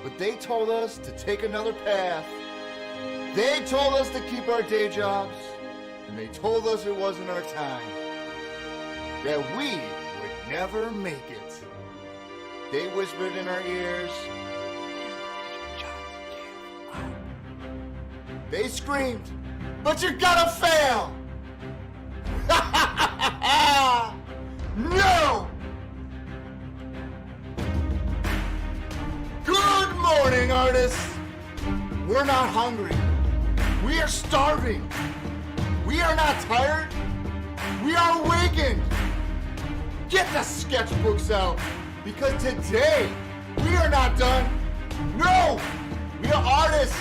but they told us to take another path. They told us to keep our day jobs, and they told us it wasn't our time, that we would never make it. They whispered in our ears, they screamed, but you're gonna fail! No! Good morning, artists! We're not hungry. We are starving. We are not tired. We are awakened. Get the sketchbooks out, because today we are not done. No! We are artists,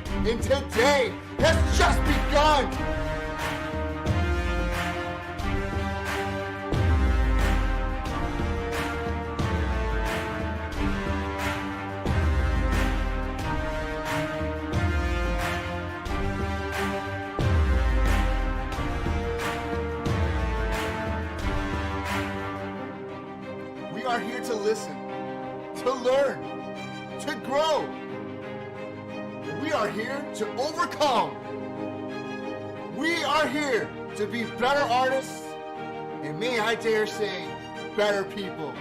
and today has just begun. We are here to listen, to learn, to grow. We are here to overcome. We are here to be better artists, and may I dare say, better people.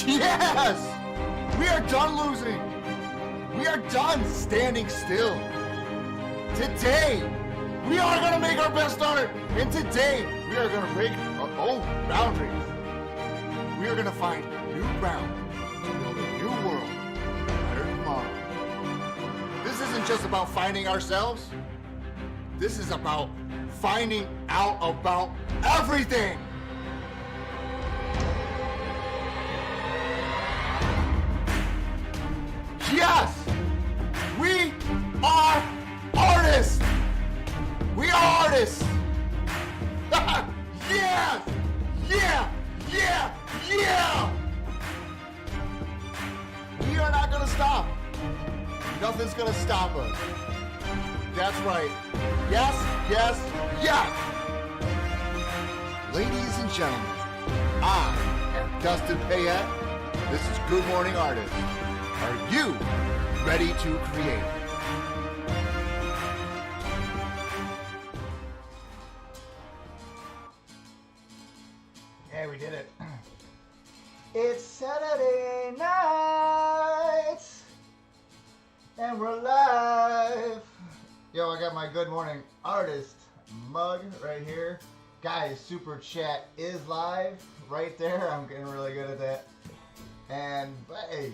Yes! We are done losing. We are done standing still. Today, we are going to make our best art, and today we are going to break our own boundaries. We are going to find new ground to build a new world, a better tomorrow. This isn't just about finding ourselves. This is about finding out about everything. Yes! We are artists! We are artists! Yes! Yeah! Yeah! Yeah! We are not gonna stop. Nothing's gonna stop us. That's right. Yes, yes, yes! Ladies and gentlemen, I am Dustin Payette. This is Good Morning Artist. Are you ready to create? Yeah, we did it. It's Saturday night, and we're live. Yo, I got my Good Morning Artist mug right here. Guys, Super Chat is live right there. I'm getting really good at that. And, hey,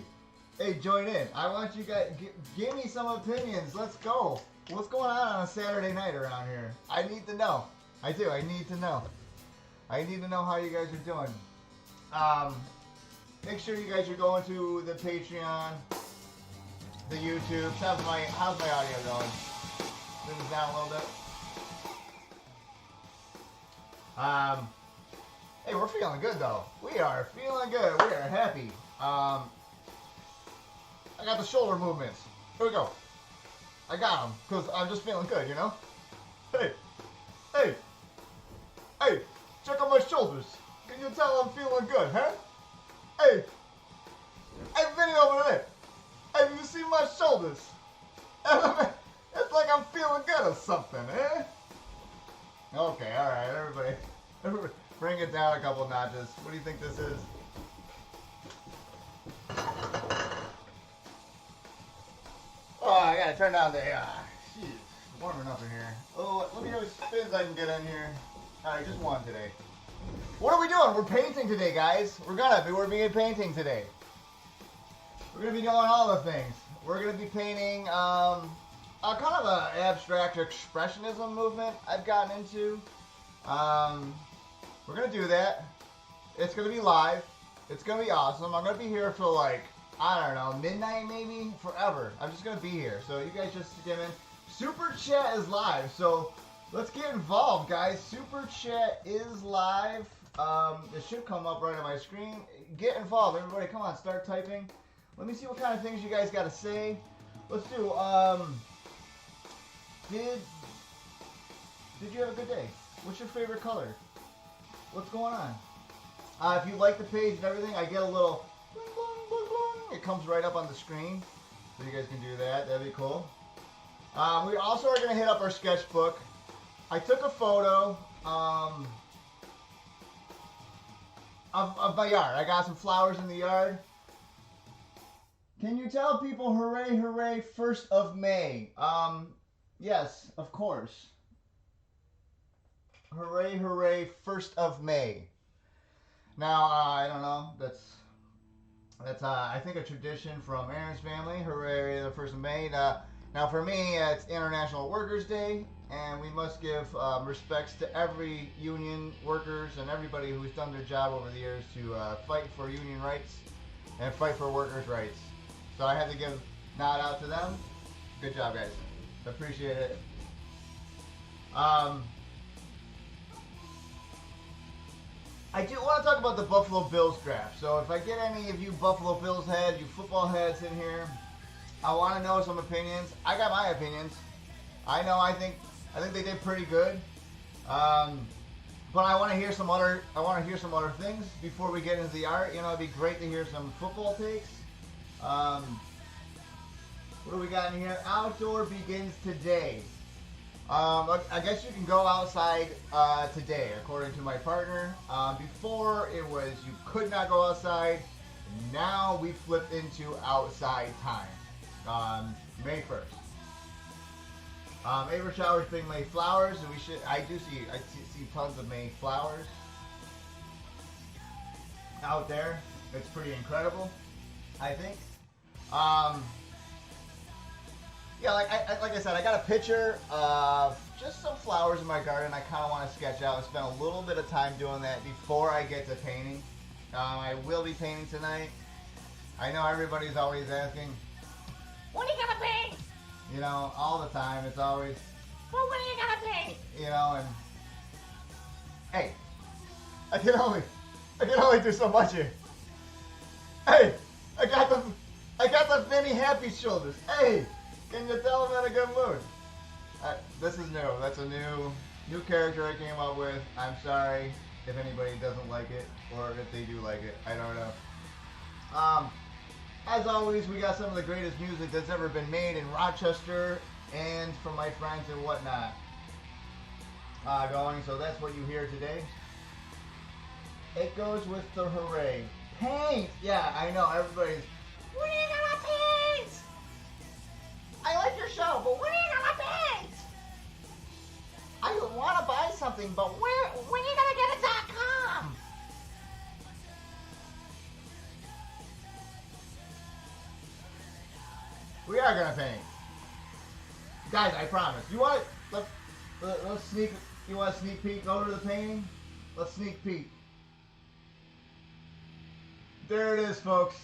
join in. I want you guys, give me some opinions. Let's go. What's going on a Saturday night around here? I need to know. I do. I need to know. I need to know how you guys are doing. Make sure you guys are going to the Patreon, the YouTube. How's my audio going? Bring this down a little bit. Hey, we're feeling good though. We are feeling good. We are happy. I got the shoulder movements. Here we go. I got them because I'm just feeling good, you know. Hey. Check out my shoulders. Can you tell I'm feeling good, huh? Hey, Vinny over there. Hey, you see my shoulders? It's like I'm feeling good or something, eh? Okay, alright, everybody, bring it down a couple notches. What do you think this is? Oh, I gotta turn down the, jeez, warming up in here. Oh, let me know what spins I can get in here. Alright, just one today. What are we doing? We're painting today, guys. We're being painting today. We're gonna be doing all the things. We're gonna be painting a kind of an abstract expressionism movement I've gotten into. We're gonna do that. It's gonna be live. It's gonna be awesome. I'm gonna be here till like, I don't know, midnight maybe? Forever. I'm just gonna be here. So you guys just get in. Super Chat is live, so let's get involved, guys. Super Chat is live. It should come up right on my screen. Get involved, everybody. Come on, start typing. Let me see what kind of things you guys got to say. Let's do, did you have a good day? What's your favorite color? What's going on? If you like the page and everything, I get a little bling, bling, bling, bling. It comes right up on the screen. So you guys can do that. That'd be cool. We also are going to hit up our sketchbook. I took a photo of my yard. I got some flowers in the yard. Can you tell people hooray, hooray, 1st of May? Yes, of course. Hooray, hooray, 1st of May. Now, I don't know. That's I think a tradition from Aaron's family. Hooray, the 1st of May. Now for me, it's International Workers' Day, and we must give respects to every union workers and everybody who's done their job over the years to fight for union rights and fight for workers' rights. So I had to give a nod out to them. Good job, guys. Appreciate it. I do want to talk about the Buffalo Bills draft. So if I get any of you Buffalo Bills heads, you football heads in here, I want to know some opinions. I got my opinions. I think they did pretty good. But I want to hear some other things before we get into the art. You know, it'd be great to hear some football takes. What do we got in here? Outdoor begins today. I guess you can go outside today, according to my partner. Before it was you could not go outside. Now we flipped into outside time. May 1st. April showers bring May flowers, and I see tons of May flowers out there. It's pretty incredible, I think. Yeah, like I said, I got a picture of just some flowers in my garden I kind of want to sketch out and spend a little bit of time doing that before I get to painting. I will be painting tonight. I know everybody's always asking, when are you gonna paint? You know, all the time. It's always, well, when are you gonna paint? You know, and hey, I can only do so much here. Hey, I got the Vinny Happy shoulders. Hey. Can you tell I'm in a good mood? This is new. That's a new character I came up with. I'm sorry if anybody doesn't like it or if they do like it. I don't know. As always, we got some of the greatest music that's ever been made in Rochester and from my friends and whatnot going. So that's what you hear today. It goes with the hooray. Paint! Yeah, I know. Everybody's, when are you gonna paint? I like your show, but when are you gonna paint? I want to buy something, but when are you gonna get a .com? We are gonna paint, guys. I promise. You want let's sneak. You want a sneak peek over the painting? Let's sneak peek. There it is, folks.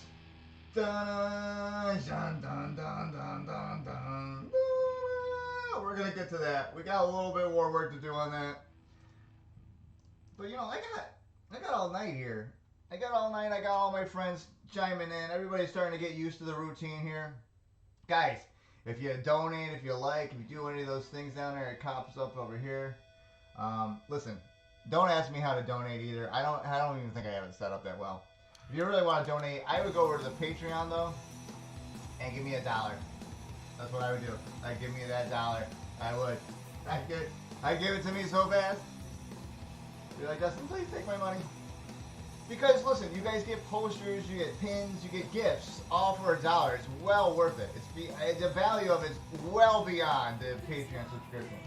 Dun, dun, dun, dun, dun, dun, dun. We're gonna get to that. We got a little bit more work to do on that. But you know, I got all night here. I got all night. I got all my friends chiming in. Everybody's starting to get used to the routine here. Guys, if you donate, if you like, if you do any of those things down there, it pops up over here. Listen, don't ask me how to donate either. I don't even think I have it set up that well. If you really want to donate, I would go over to the Patreon though and give me $1. That's what I would do. I'd give me that $1. I would. I'd give it to me so fast. Be like, Dustin, please take my money. Because listen, you guys get posters, you get pins, you get gifts, all for $1. It's well worth it. The value of it's well beyond the Patreon subscription.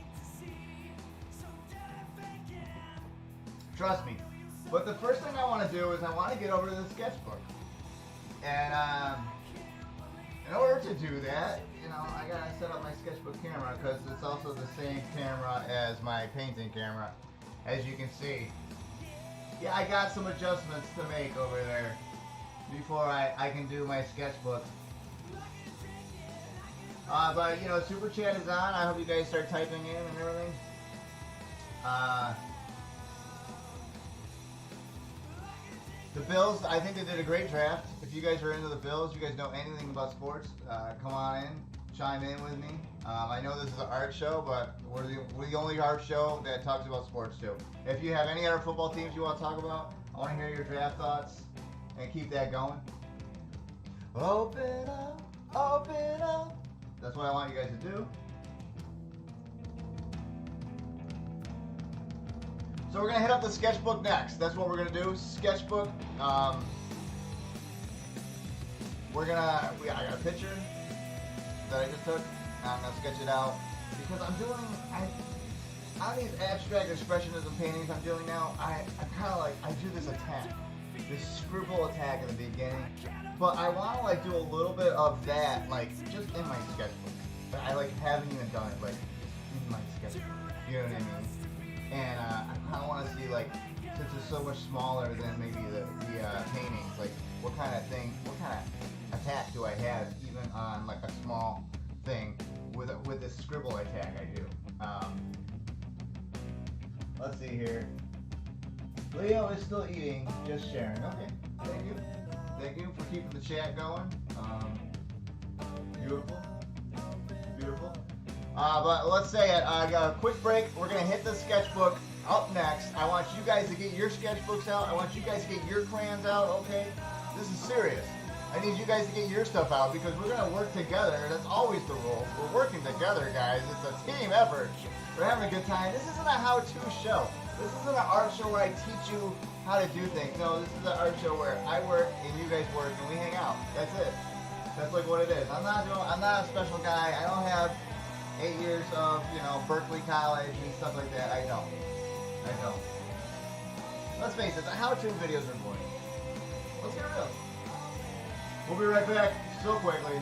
Trust me. But the first thing I want to do is I want to get over to the sketchbook. And in order to do that, you know, I got to set up my sketchbook camera because it's also the same camera as my painting camera, as you can see. Yeah, I got some adjustments to make over there before I can do my sketchbook. But, you know, Super Chat is on. I hope you guys start typing in and everything. The Bills, I think they did a great draft. If you guys are into the Bills, you guys know anything about sports, come on in, chime in with me. I know this is an art show, but we're the only art show that talks about sports too. If you have any other football teams you want to talk about, I want to hear your draft thoughts and keep that going. Open up, open up. That's what I want you guys to do. So we're gonna hit up the sketchbook next. That's what we're gonna do. Sketchbook. I got a picture that I just took. I'm gonna sketch it out because I'm doing on these abstract expressionism paintings I'm doing now. I kind of like I do this attack, this scribble attack in the beginning, but I want to like do a little bit of that like just in my sketchbook. But I like haven't even done it like in my sketchbook. You know what I mean? And I kind of want to see like since it's so much smaller than maybe the paintings, like what kind of attack do I have even on like a small thing with this scribble attack I do. Let's see here. Leo is still eating, just sharing. Okay, thank you. Thank you for keeping the chat going. Beautiful. Beautiful. But let's say it. I got a quick break. We're going to hit the sketchbook up next. I want you guys to get your sketchbooks out. I want you guys to get your crayons out, okay? This is serious. I need you guys to get your stuff out because we're going to work together. That's always the rule. We're working together, guys. It's a team effort. We're having a good time. This isn't a how-to show. This isn't an art show where I teach you how to do things. No, this is an art show where I work and you guys work and we hang out. That's it. That's like what it is. I'm not a special guy. I don't have 8 years of, Berkeley College and stuff like that. I don't. Let's face it, the how-to videos are boring. Let's get real. We'll be right back so quickly.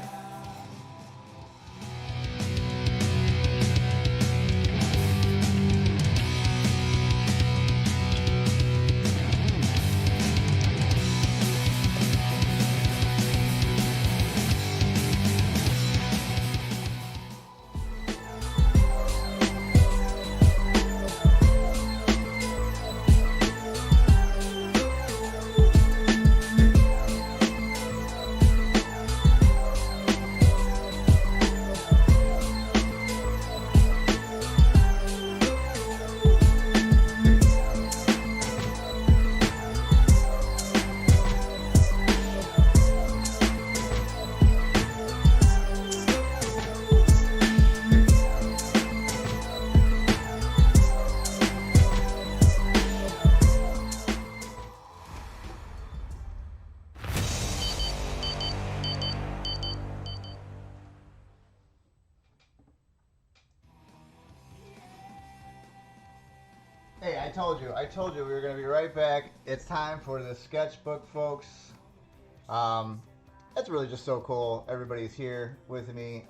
Hey, I told you we were going to be right back. It's time for the sketchbook, folks. It's really just so cool. Everybody's here with me,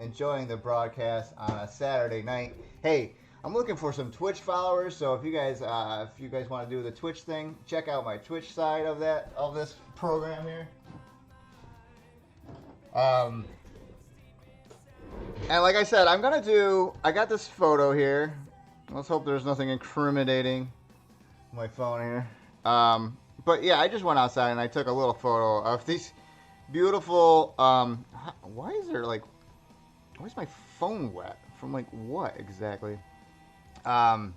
enjoying the broadcast on a Saturday night. Hey, I'm looking for some Twitch followers, so if you guys want to do the Twitch thing, check out my Twitch side of this program here. And like I said, I got this photo here. Let's hope there's nothing incriminating on my phone here. But yeah, I just went outside and I took a little photo of these beautiful, why is my phone wet? From like what exactly? You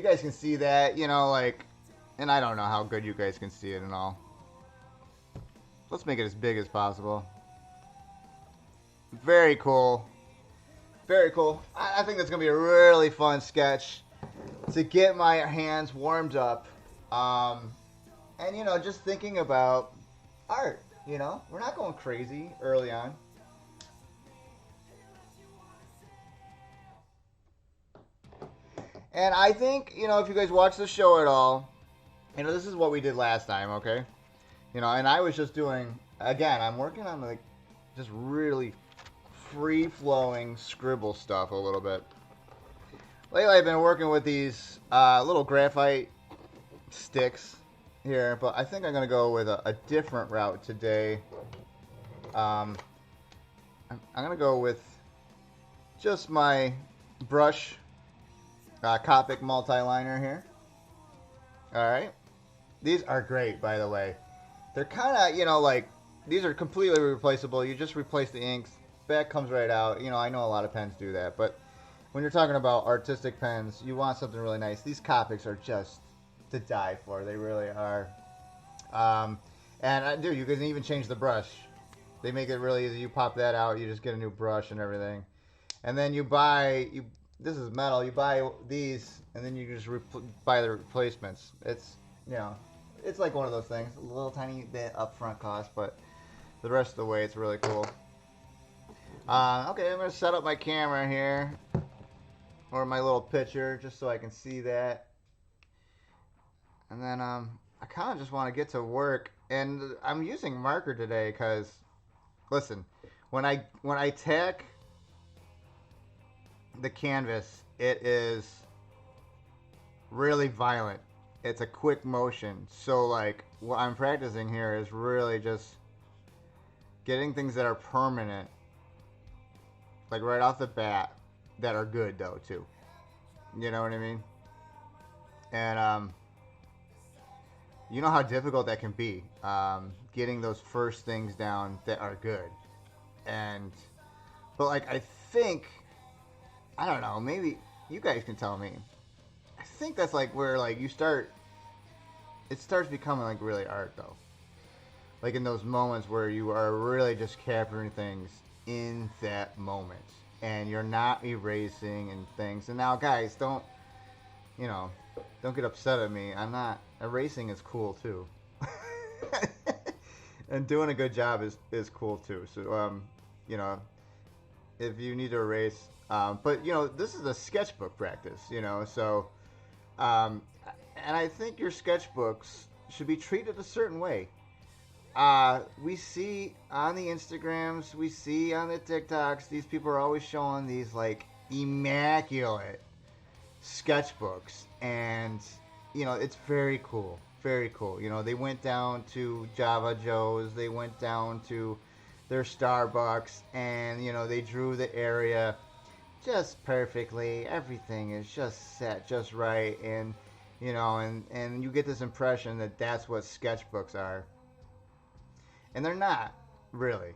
guys can see that, and I don't know how good you guys can see it and all. Let's make it as big as possible. Very cool. Very cool. I think that's going to be a really fun sketch to get my hands warmed up. And, just thinking about art, we're not going crazy early on. And I think, if you guys watch the show at all, this is what we did last time, okay? And I was just doing, again, I'm working on, just really free-flowing scribble stuff a little bit. Lately, I've been working with these little graphite sticks here, but I think I'm going to go with a different route today. I'm going to go with just my brush Copic multi-liner here. Alright. These are great, by the way. They're kind of, these are completely replaceable. You just replace the inks. Back comes right out. I know a lot of pens do that, but when you're talking about artistic pens, you want something really nice. These Copics are just to die for. They really are. Um, and dude, you can even change the brush. They make it really easy. You pop that out, you just get a new brush and everything. And then you buy you. This is metal. You buy these, and then you just buy the replacements. It's you know, it's like one of those things. A little tiny bit upfront cost, but the rest of the way, it's really cool. Okay, I'm gonna set up my camera here, or my little picture, just so I can see that. And then I kind of just want to get to work, and I'm using marker today because, listen, when I tack the canvas, it is really violent. It's a quick motion. So like what I'm practicing here is really just getting things that are permanent, like right off the bat, that are good though too. You know what I mean? And you know how difficult that can be, getting those first things down that are good. And but like I don't know, maybe you guys can tell me. I think that's like where like it starts becoming like really art though. Like in those moments where you are really just capturing things in that moment, and you're not erasing and things. And now, guys, don't don't get upset at me. I'm not erasing is cool too, and doing a good job is cool too. So you know, if you need to erase, but this is a sketchbook practice. So um, and I think your sketchbooks should be treated a certain way. We see on the Instagrams, we see on the TikToks, these people are always showing these like immaculate sketchbooks, and it's very cool, very cool. They went down to Java Joe's, they went down to their Starbucks, and they drew the area just perfectly. Everything is just set just right, and and you get this impression that that's what sketchbooks are. And they're not really.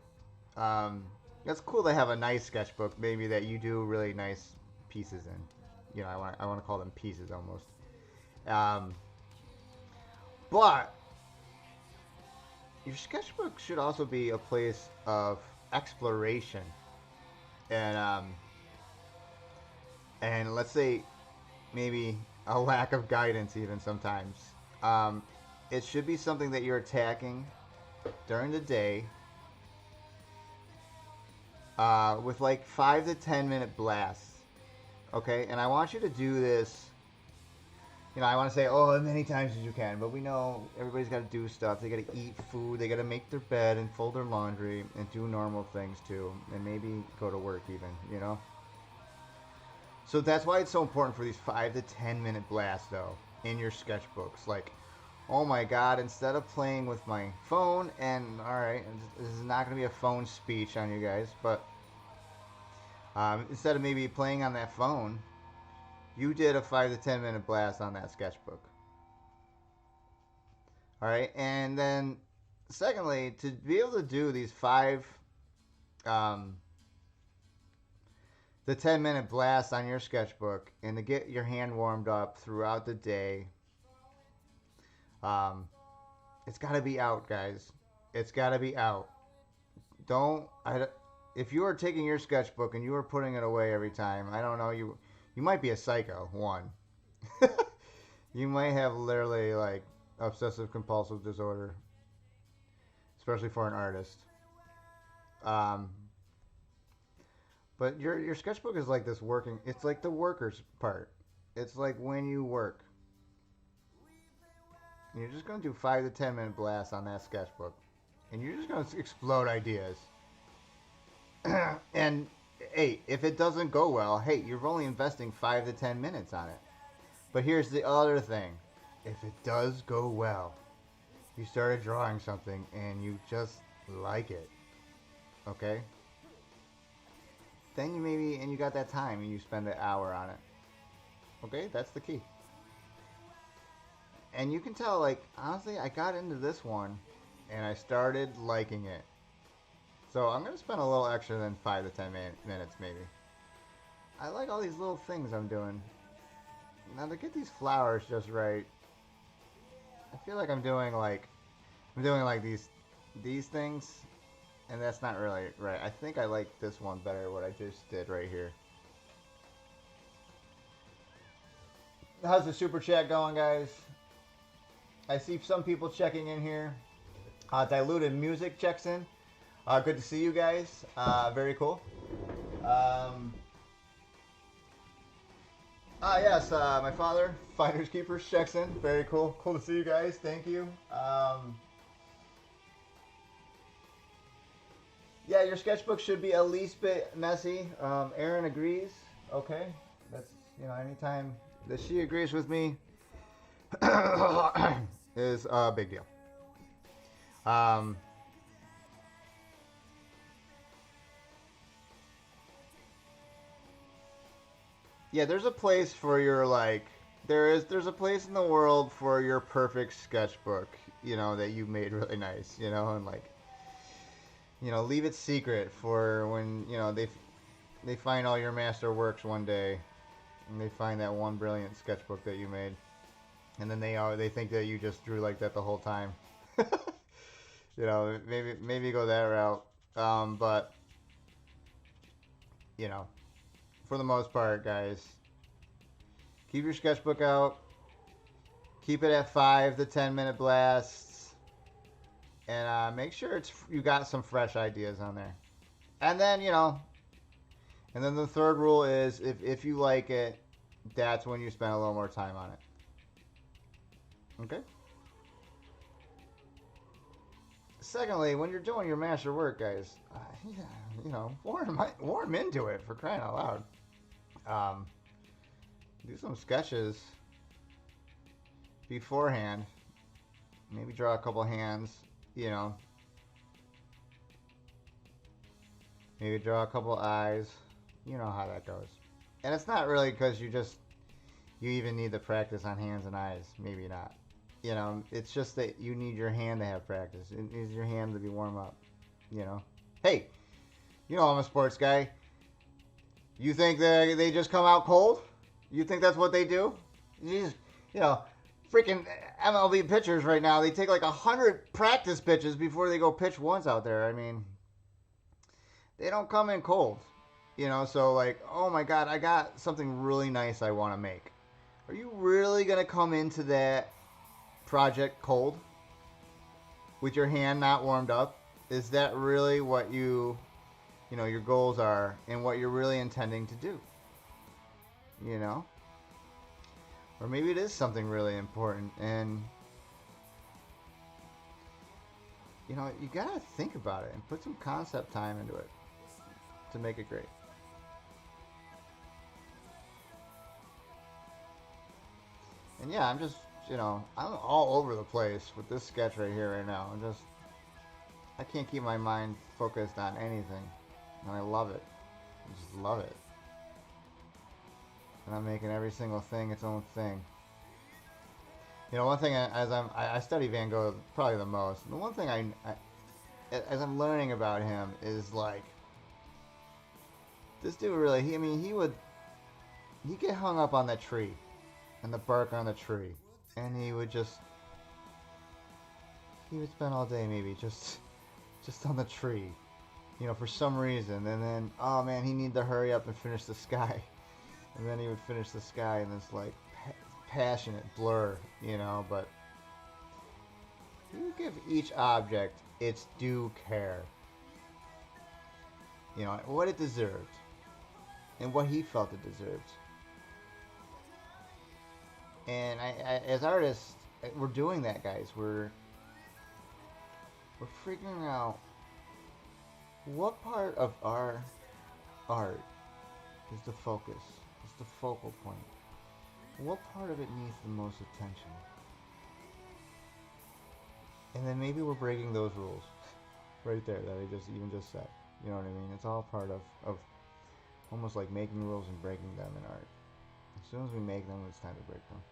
It's cool to have a nice sketchbook, maybe that you do really nice pieces in. I want to call them pieces almost. But your sketchbook should also be a place of exploration, and let's say maybe a lack of guidance even sometimes. Um, it should be something that you're attacking during the day, with like 5 to 10 minute blasts. Okay, and I want you to do this. I want to say, oh, as many times as you can, but we know everybody's got to do stuff. They got to eat food, they got to make their bed and fold their laundry and do normal things too, and maybe go to work even. So that's why it's so important for these 5 to 10 minute blasts, though, in your sketchbooks. Like, oh my God, instead of playing with my phone, and alright, this is not going to be a phone speech on you guys, but instead of maybe playing on that phone, you did a 5 to 10 minute blast on that sketchbook. Alright, and then secondly, to be able to do these 5 to 10 minute blasts on your sketchbook and to get your hand warmed up throughout the day, it's got to be out, guys. It's got to be out. If you are taking your sketchbook and you are putting it away every time, I don't know, you might be a psycho, one. You might have literally like obsessive compulsive disorder, especially for an artist. But your sketchbook is like this working. It's like the worker's part. It's like when you work. And you're just gonna do 5 to 10 minute blasts on that sketchbook, and you're just gonna explode ideas. And hey, if it doesn't go well, hey, you're only investing 5 to 10 minutes on it. But here's the other thing: if it does go well, you started drawing something and you just like it, okay? Then you got that time and you spend an hour on it. Okay, that's the key. And you can tell, like, honestly, I got into this one and I started liking it. So I'm going to spend a little extra than 5 to 10 minutes maybe. I like all these little things I'm doing. Now to get these flowers just right, I feel like I'm doing like these things, and that's not really right. I think I like this one better. What I just did right here. How's the super chat going, guys? I see some people checking in here. Diluted Music checks in. Good to see you guys. Very cool. Yes, my father, Finders Keepers, checks in. Very cool. Cool to see you guys. Thank you. Yeah, your sketchbook should be a least bit messy. Aaron agrees. Okay. That's, anytime that she agrees with me is a big deal. Yeah, there's a place for your there's a place in the world for your perfect sketchbook, that you made really nice, and leave it secret for when, they find all your master works one day and they find that one brilliant sketchbook that you made. And then they think that you just drew like that the whole time. Maybe go that route. But for the most part, guys, keep your sketchbook out. Keep it at 5 to 10 minute blasts, and make sure you got some fresh ideas on there. And then and then the third rule is if you like it, that's when you spend a little more time on it. Okay. Secondly, when you're doing your master work, guys, warm into it, for crying out loud. Do some sketches beforehand. Maybe draw a couple hands, Maybe draw a couple eyes. You know how that goes. And it's not really because you even need the practice on hands and eyes. Maybe not. It's just that you need your hand to have practice. It needs your hand to be warm up. Hey, I'm a sports guy. You think that they just come out cold? You think that's what they do? Freaking MLB pitchers right now, they take like 100 practice pitches before they go pitch once out there. I mean, they don't come in cold. So like, oh my God, I got something really nice I want to make. Are you really going to come into that project cold with your hand not warmed up? Is that really what your goals are and what you're really intending to do? Or maybe it is something really important, and you gotta think about it and put some concept time into it to make it great. And yeah, I'm just, I'm all over the place with this sketch right here right now. I can't keep my mind focused on anything. And I love it. I just love it. And I'm making every single thing its own thing. One thing I study Van Gogh probably the most. And the one thing as I'm learning about him is like, this dude really, he'd get hung up on that tree and the bark on the tree. And he would spend all day maybe just on the tree, for some reason. And then, oh man, he needed to hurry up and finish the sky. And then he would finish the sky in this like passionate blur, but you give each object its due care. What it deserved and what he felt it deserved. And as artists, we're doing that, guys. We're figuring out what part of our art is the focus, is the focal point. What part of it needs the most attention? And then maybe we're breaking those rules right there that I just said. You know what I mean? It's all part of almost like making rules and breaking them in art. As soon as we make them, it's time to break them.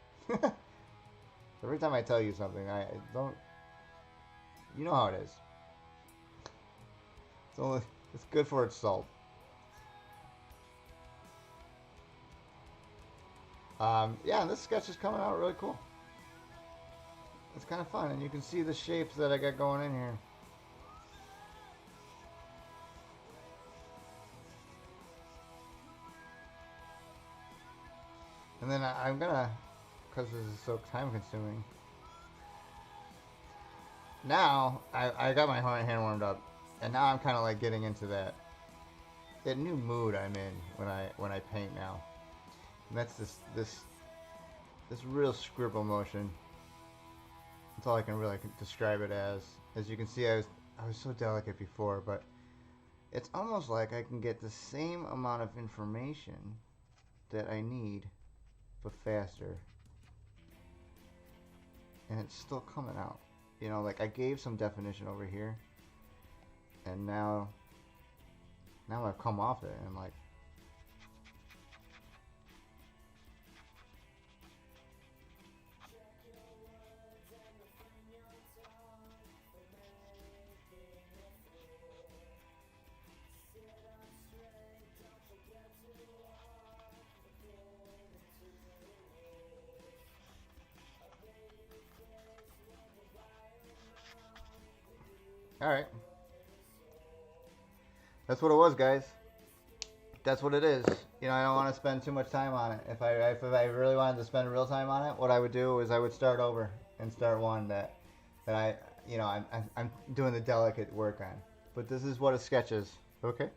Every time I tell you something, I don't. You know how it is. It's good for its salt. Yeah, and this sketch is coming out really cool. it's kind of fun, and you can see the shapes that I got going in here. And then I'm gonna, because this is so time consuming. Now I got my hand warmed up, and now I'm kind of like getting into that new mood I'm in when I paint now. And that's this real scribble motion. That's all I can really describe it as. As you can see, I was so delicate before, but it's almost like I can get the same amount of information that I need, but faster. And it's still coming out. You know, like I gave some definition over here, and now I've come off it, and I'm like, all right. That's what it was, guys. That's what it is. You know, I don't want to spend too much time on it. If I really wanted to spend real time on it, what I would do is I would start over and start one that I'm doing the delicate work on. But this is what a sketch is, okay?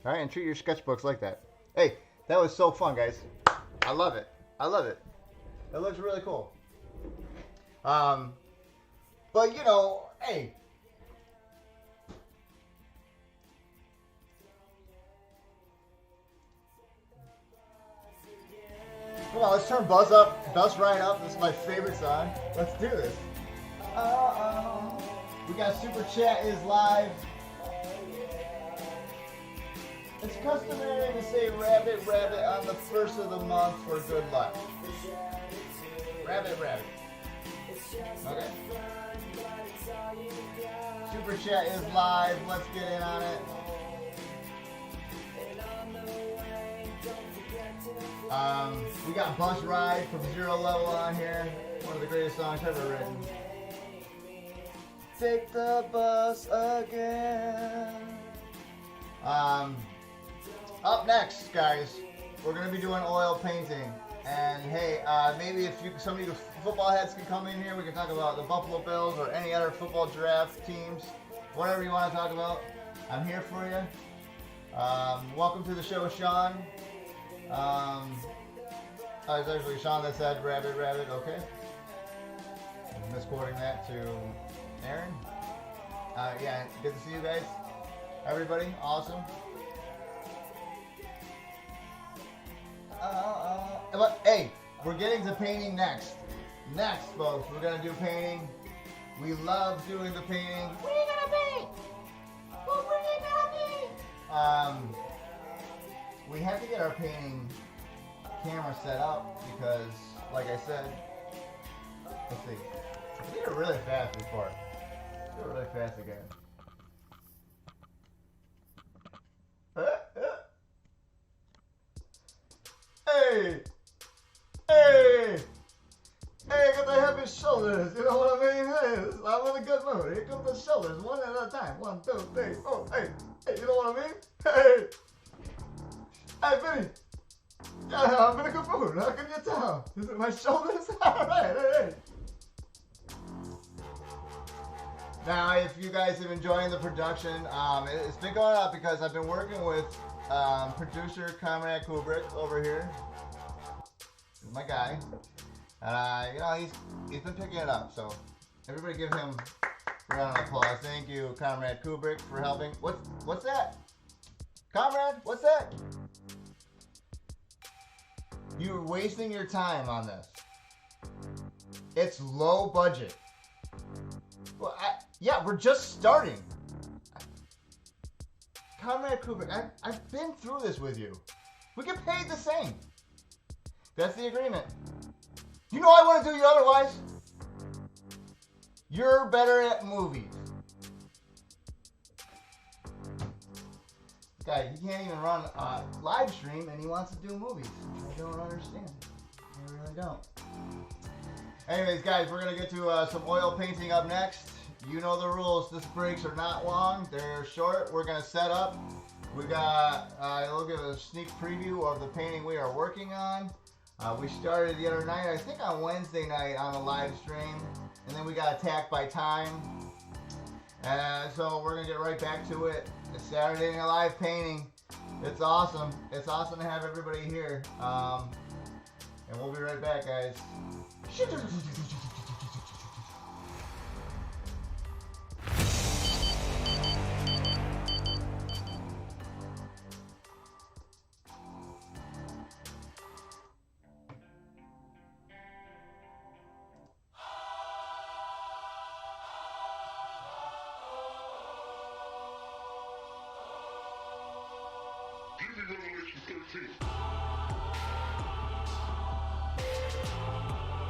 All right, and treat your sketchbooks like that. Hey, that was so fun, guys. I love it. I love it. It looks really cool. But you know, hey. Come on, let's turn Buzz right up. This is my favorite song. Let's do this. We got Super Chat is live. It's customary to say rabbit, rabbit on the first of the month for good luck. Rabbit, rabbit. Okay. Super Chat is live. Let's get in on it. We got Bus Ride from Zero Level on here. One of the greatest songs ever written. Take the bus again. Up next, guys, we're going to be doing oil painting. And hey, maybe if some of you football heads can come in here, we can talk about the Buffalo Bills or any other football draft teams. Whatever you want to talk about, I'm here for you. Welcome to the show, Sean. It's actually Sean that said rabbit, rabbit, okay. I'm misquoting that to Aaron. Yeah, good to see you guys. Everybody, awesome. Hey, we're getting to painting next. Next, folks, we're going to do painting. We love doing the painting. What are you going to paint? What are you going to paint? We have to get our painting camera set up because, like I said, let's see. We did it really fast before. Let's do it really fast again. Hey! Hey! Hey, I got the heavy shoulders, you know what I mean? Hey, I'm in a good mood. Here come the shoulders, one at a time. 1, 2, 3, 4. Hey, hey, you know what I mean? Hey! Hey, Vinny! Yeah, I'm in a good mood. How can you tell? Is it my shoulders? Alright, hey. Now, if you guys have been enjoying the production, it's been going up because I've been working with producer Conrad Kubrick over here. This is my guy. And, you know, he's been picking it up. So, everybody give him a round of applause. Thank you, Conrad Kubrick, for helping. What's that? Conrad, what's that? You're wasting your time on this. It's low budget. Well, yeah, we're just starting. Conrad Kubrick, I've been through this with you. We get paid the same. That's the agreement. You know I want to do you otherwise. You're better at movies. This guy, he can't even run a live stream and he wants to do movies. I don't understand. I really don't. Anyways, guys, we're gonna get to some oil painting up next. You know the rules. This breaks are not long; they're short. We're gonna set up. We got a little bit of a sneak preview of the painting we are working on. We started the other night, I think on Wednesday night on a live stream, and then we got attacked by time. So we're gonna get right back to it. It's Saturday Night Live painting. It's awesome. It's awesome to have everybody here. And we'll be right back, guys. Revelation 13.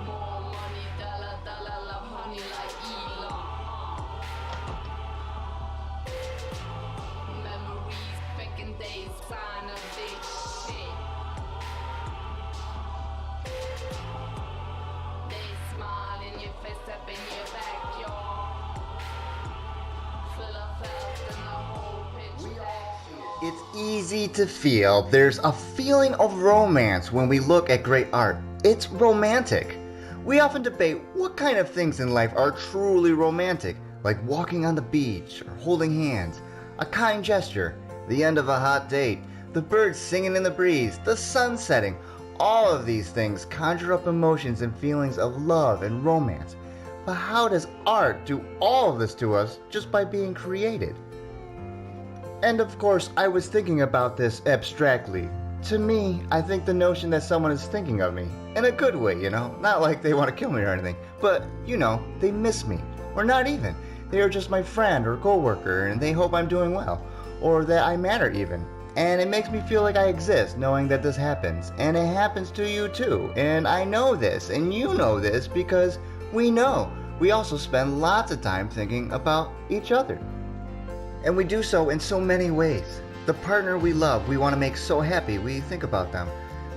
More money, dollar, dollar, love honey like Elon. Memories, back in days, sign of this shit. They smile in your face, up in your backyard. Full of health and the whole picture. It's easy to feel there's a feeling of romance when we look at great art. It's romantic. We often debate what kind of things in life are truly romantic, like walking on the beach or holding hands, a kind gesture, the end of a hot date, the birds singing in the breeze, the sun setting. All of these things conjure up emotions and feelings of love and romance. But how does art do all of this to us just by being created? And of course, I was thinking about this abstractly. To me, I think the notion that someone is thinking of me, in a good way, not like they want to kill me or anything, but, they miss me, or not even. They are just my friend or coworker, and they hope I'm doing well, or that I matter even. And it makes me feel like I exist, knowing that this happens, and it happens to you too. And I know this, and you know this, because we know. We also spend lots of time thinking about each other. And we do so in so many ways. The partner we love, we want to make so happy, we think about them.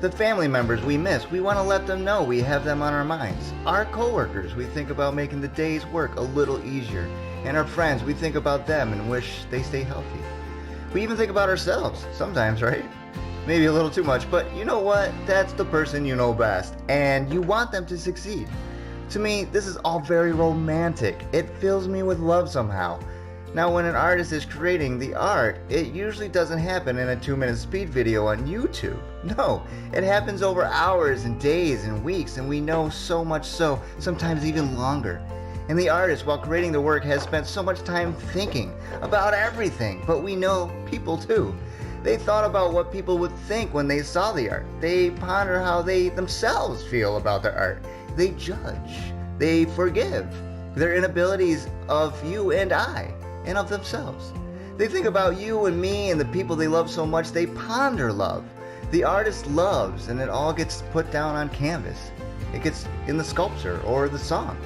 The family members we miss, we want to let them know we have them on our minds. Our coworkers, we think about making the day's work a little easier. And our friends, we think about them and wish they stay healthy. We even think about ourselves, sometimes, right? Maybe a little too much, but you know what? That's the person you know best, and you want them to succeed. To me, this is all very romantic. It fills me with love somehow. Now, when an artist is creating the art, it usually doesn't happen in a 2-minute speed video on YouTube. No, it happens over hours and days and weeks, and we know so much so, sometimes even longer. And the artist, while creating the work, has spent so much time thinking about everything, but we know people too. They thought about what people would think when they saw the art. They ponder how they themselves feel about the art. They judge. They forgive. Their inabilities of you and I, and of themselves. They think about you and me and the people they love so much. They ponder love. The artist loves, and it all gets put down on canvas. It gets in the sculpture or the song.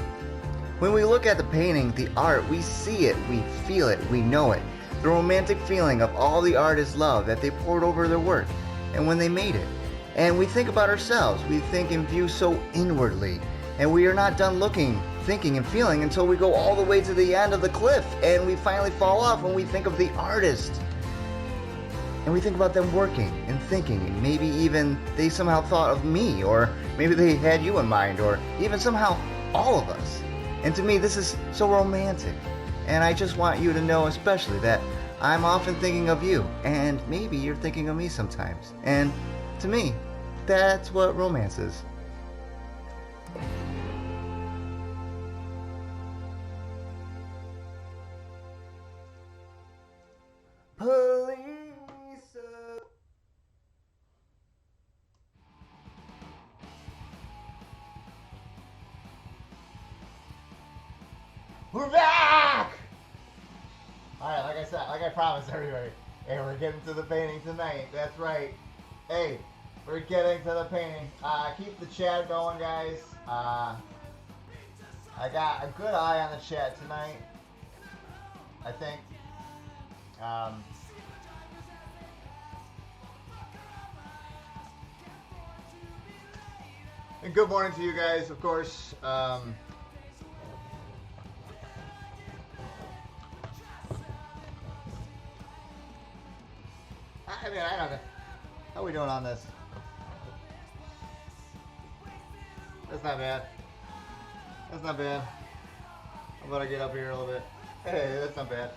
When we look at the painting, the art, we see it, we feel it, we know it. The romantic feeling of all the artists' love that they poured over their work and when they made it. And we think about ourselves. We think and view so inwardly. And we are not done looking, thinking, and feeling until we go all the way to the end of the cliff and we finally fall off when we think of the artist. And we think about them working and thinking, and maybe even they somehow thought of me, or maybe they had you in mind, or even somehow all of us. And to me, this is so romantic. And I just want you to know especially that I'm often thinking of you, and maybe you're thinking of me sometimes. And to me, that's what romance is. Police. We're back! Alright, like I said, like I promised everybody, hey, we're getting to the painting tonight. That's right. Hey, we're getting to the painting. Keep the chat going, guys. I got a good eye on the chat tonight, I think. And good morning to you guys, of course. I mean, I don't know. How are we doing on this? That's not bad. That's not bad. I'm gonna get up here a little bit. Hey, that's not bad.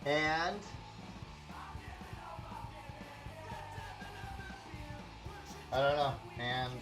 And I don't know. And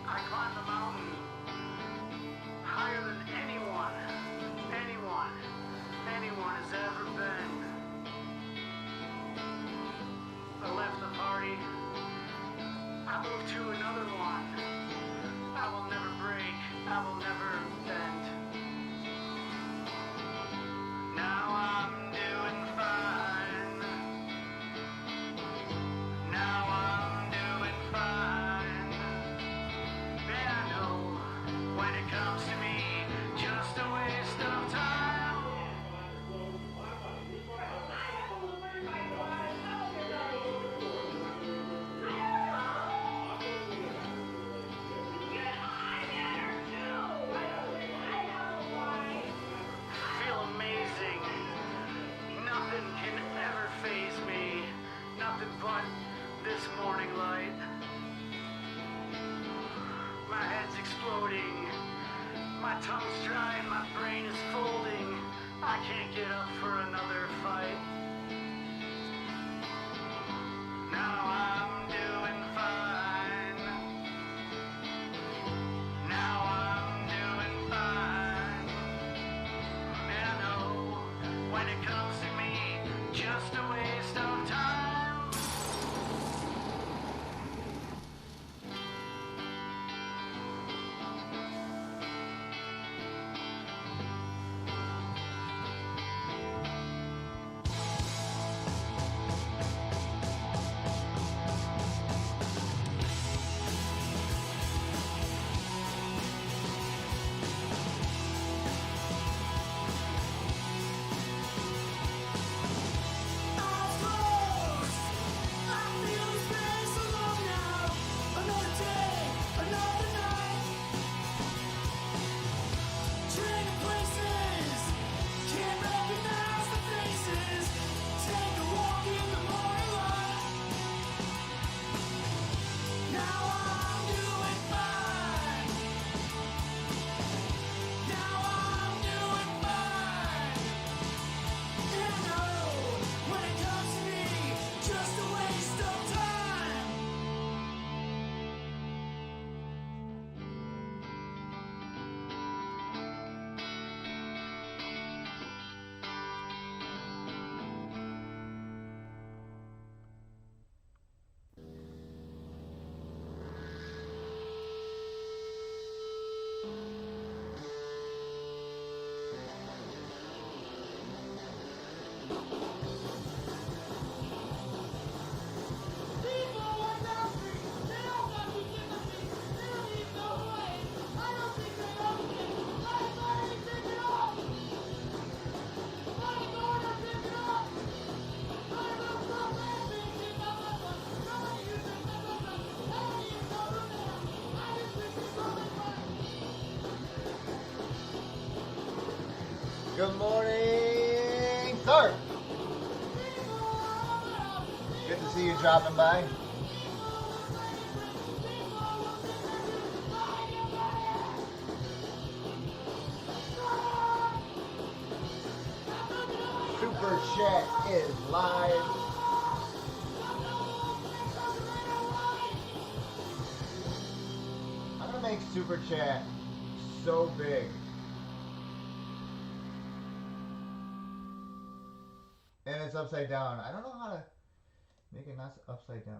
I climbed the mountain higher than anyone has ever been. I left the party. I moved to another one. I will never break. I will never bend. Now I'm doing fine. Now I'm doing fine. And I know when it comes to me, just a waste of time. Feel amazing. Nothing can ever faze me. Nothing but this morning light. My head's exploding. My tongue's dry and my brain is folding. I can't get up for another fight. Now I'm doing fine. Now I'm doing fine. And I know when it comes to me, just a waste of time. Good morning, sir. Good to see you dropping by. Super Chat is live. I'm gonna make Super Chat so big. And it's upside down. I don't know how to make it not upside down.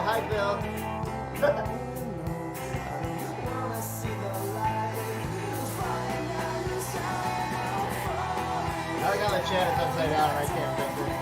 Hi, Phil. I got the chat, it's upside down and I can't fix it.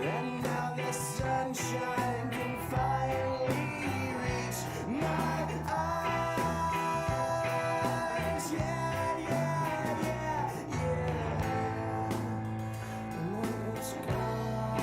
And now the sunshine can finally reach my eyes. Yeah, yeah, yeah, yeah. And then it's gone.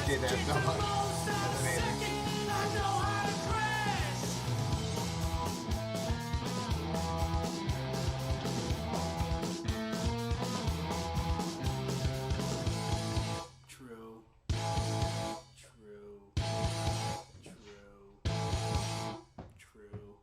appreciate that so much. That's amazing. True. True. True.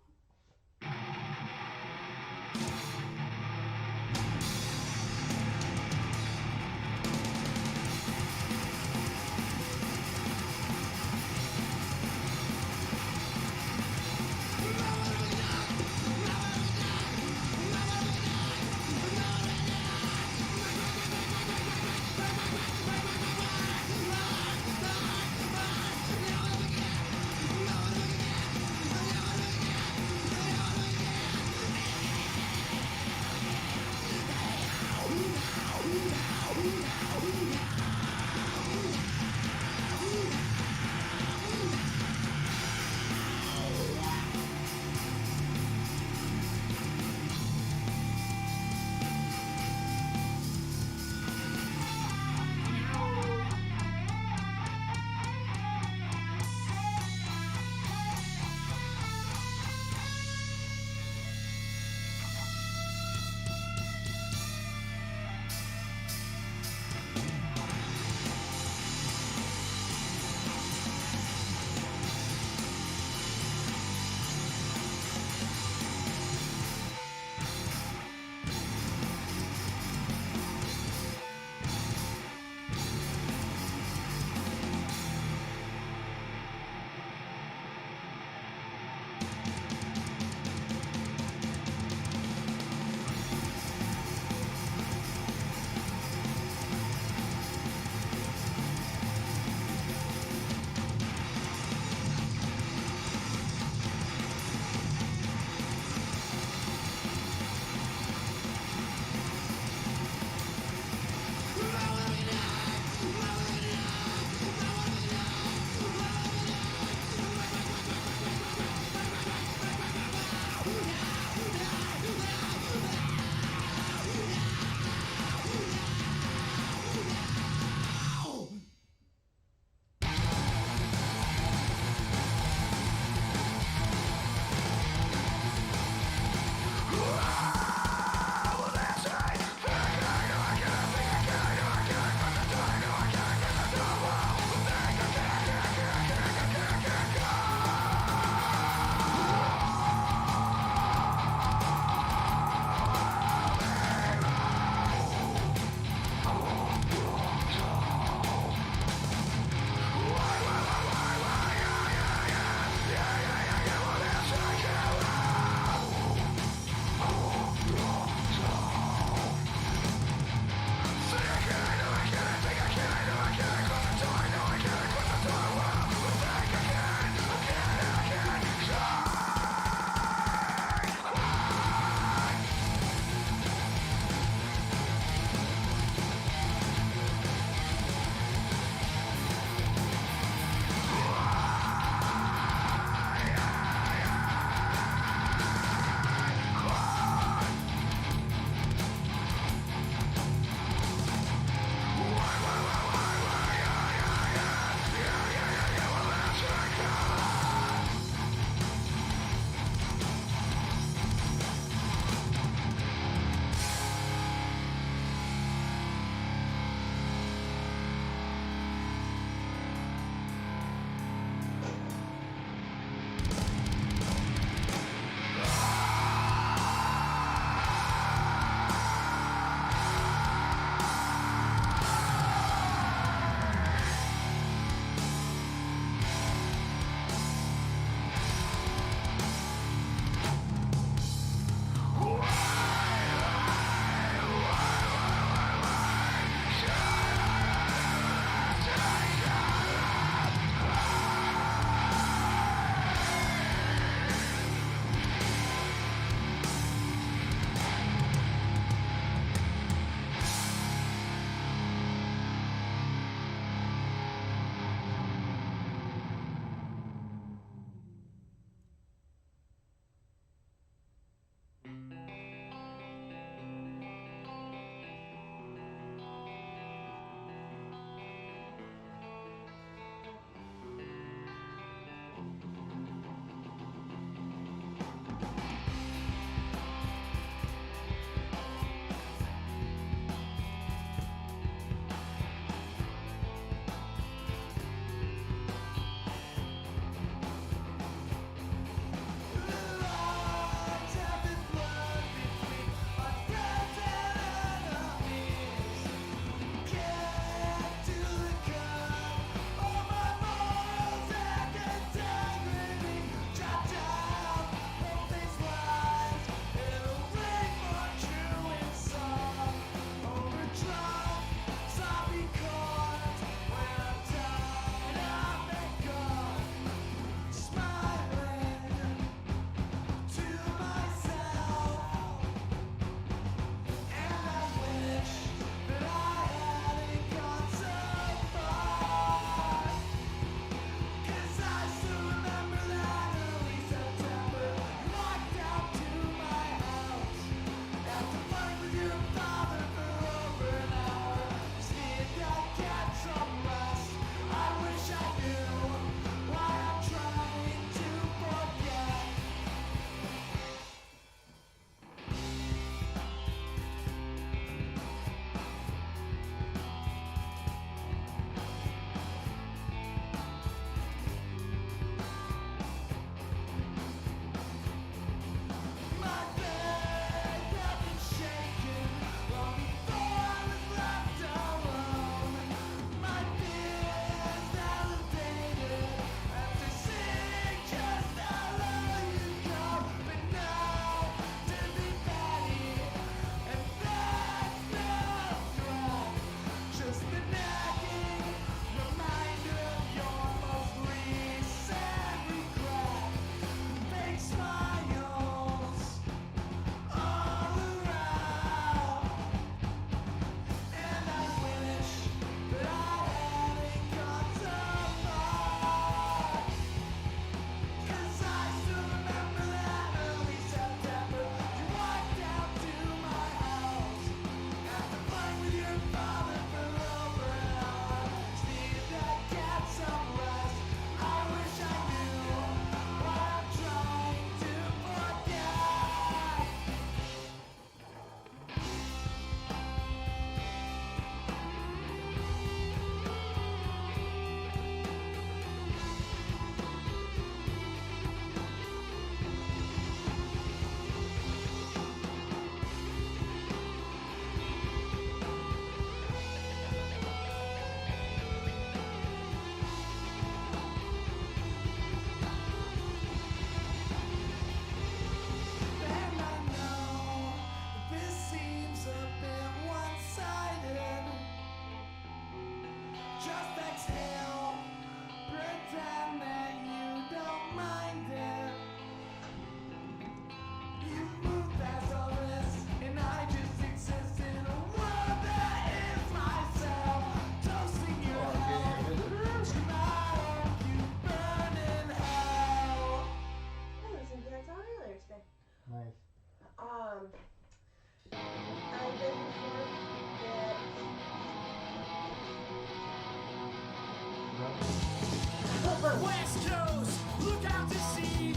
West Coast, look out to sea.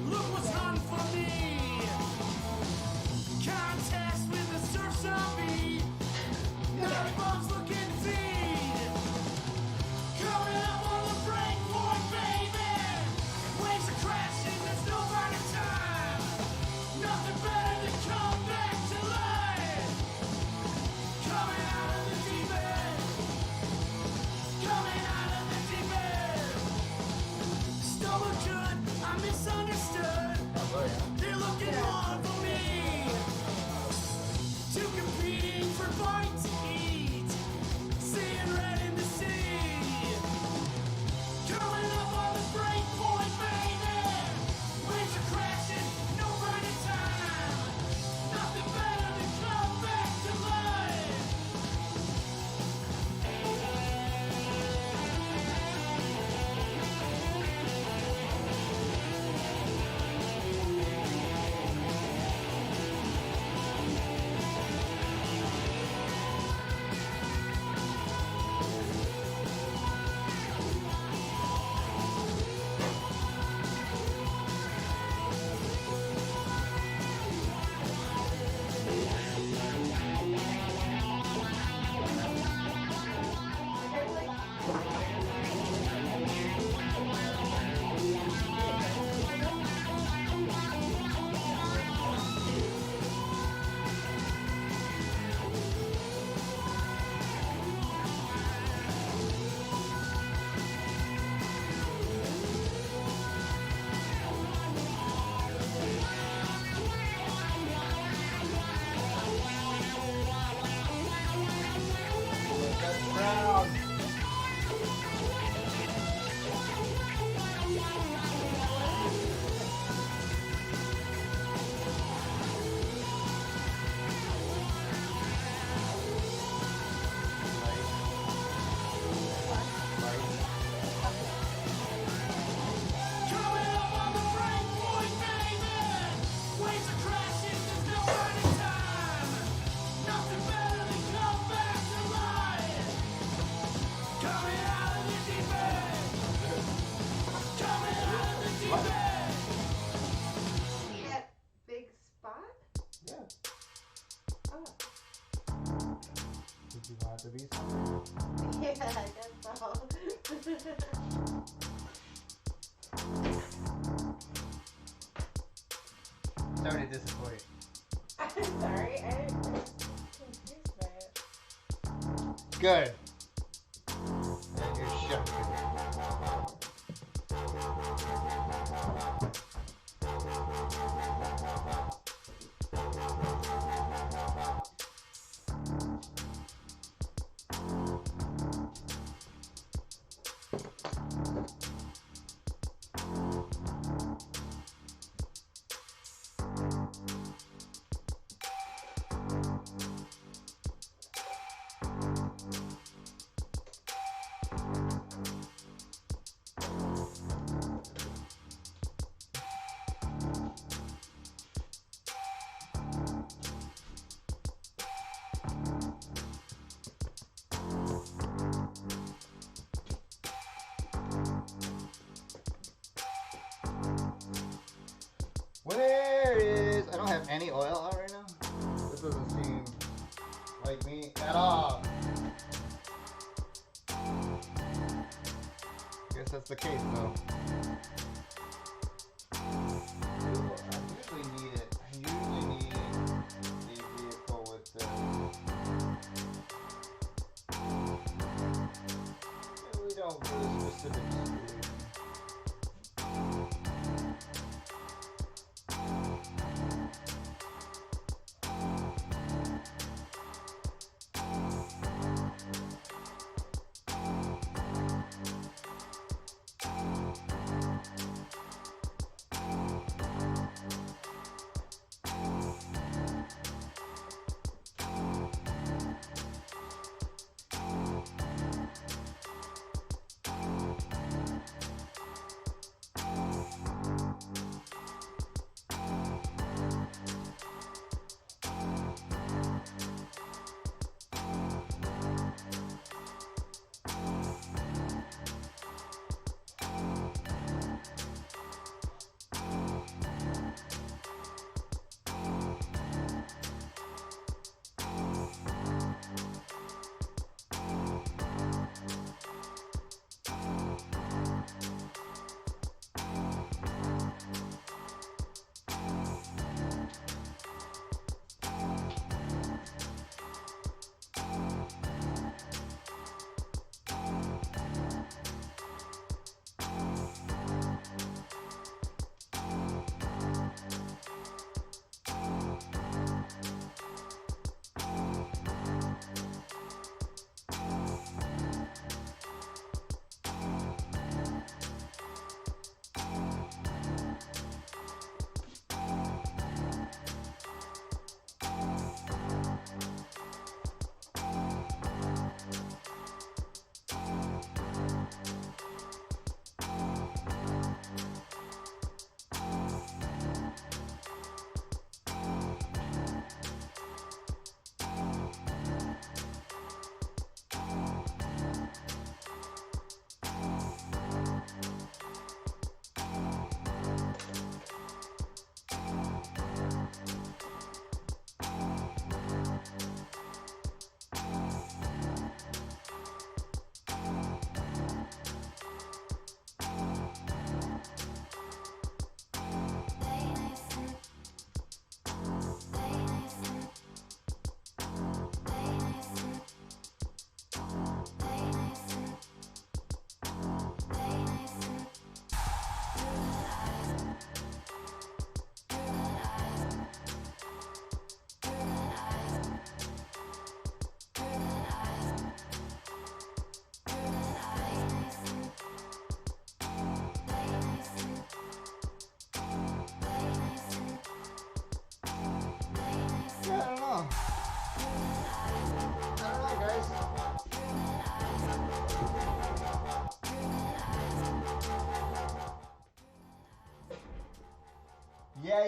Look what's on for me. Contest with the surf zombie. Naughty bums looking feed. Coming up on the break point, baby. Waves are crashing, there's no running time. Nothing better than come back to life. Coming out of the deep end. Coming out of the deep end. Stubborn good, I'm misunderstood. They're looking on for me. Two competing for bite to eat. Seeing red in the sea. Coming up on the break point, baby. Waves are crashing, no running time. Nothing better than come back to life. Coming up on the break point, baby. Waves are crashing, there's no running time. Nothing better than come back to life. Coming out of the deep end. Coming out of the deep end. That big spot? Yeah. Oh. Did you want it to be something? Yeah, I guess so. Sorry to disappoint. I'm sorry, I'm confused by it. Good. You're shut. Where is... I don't have any oil out right now. This doesn't seem like me at all. Guess that's the case though. I usually need it. I usually need the vehicle with the... We don't really specific screw.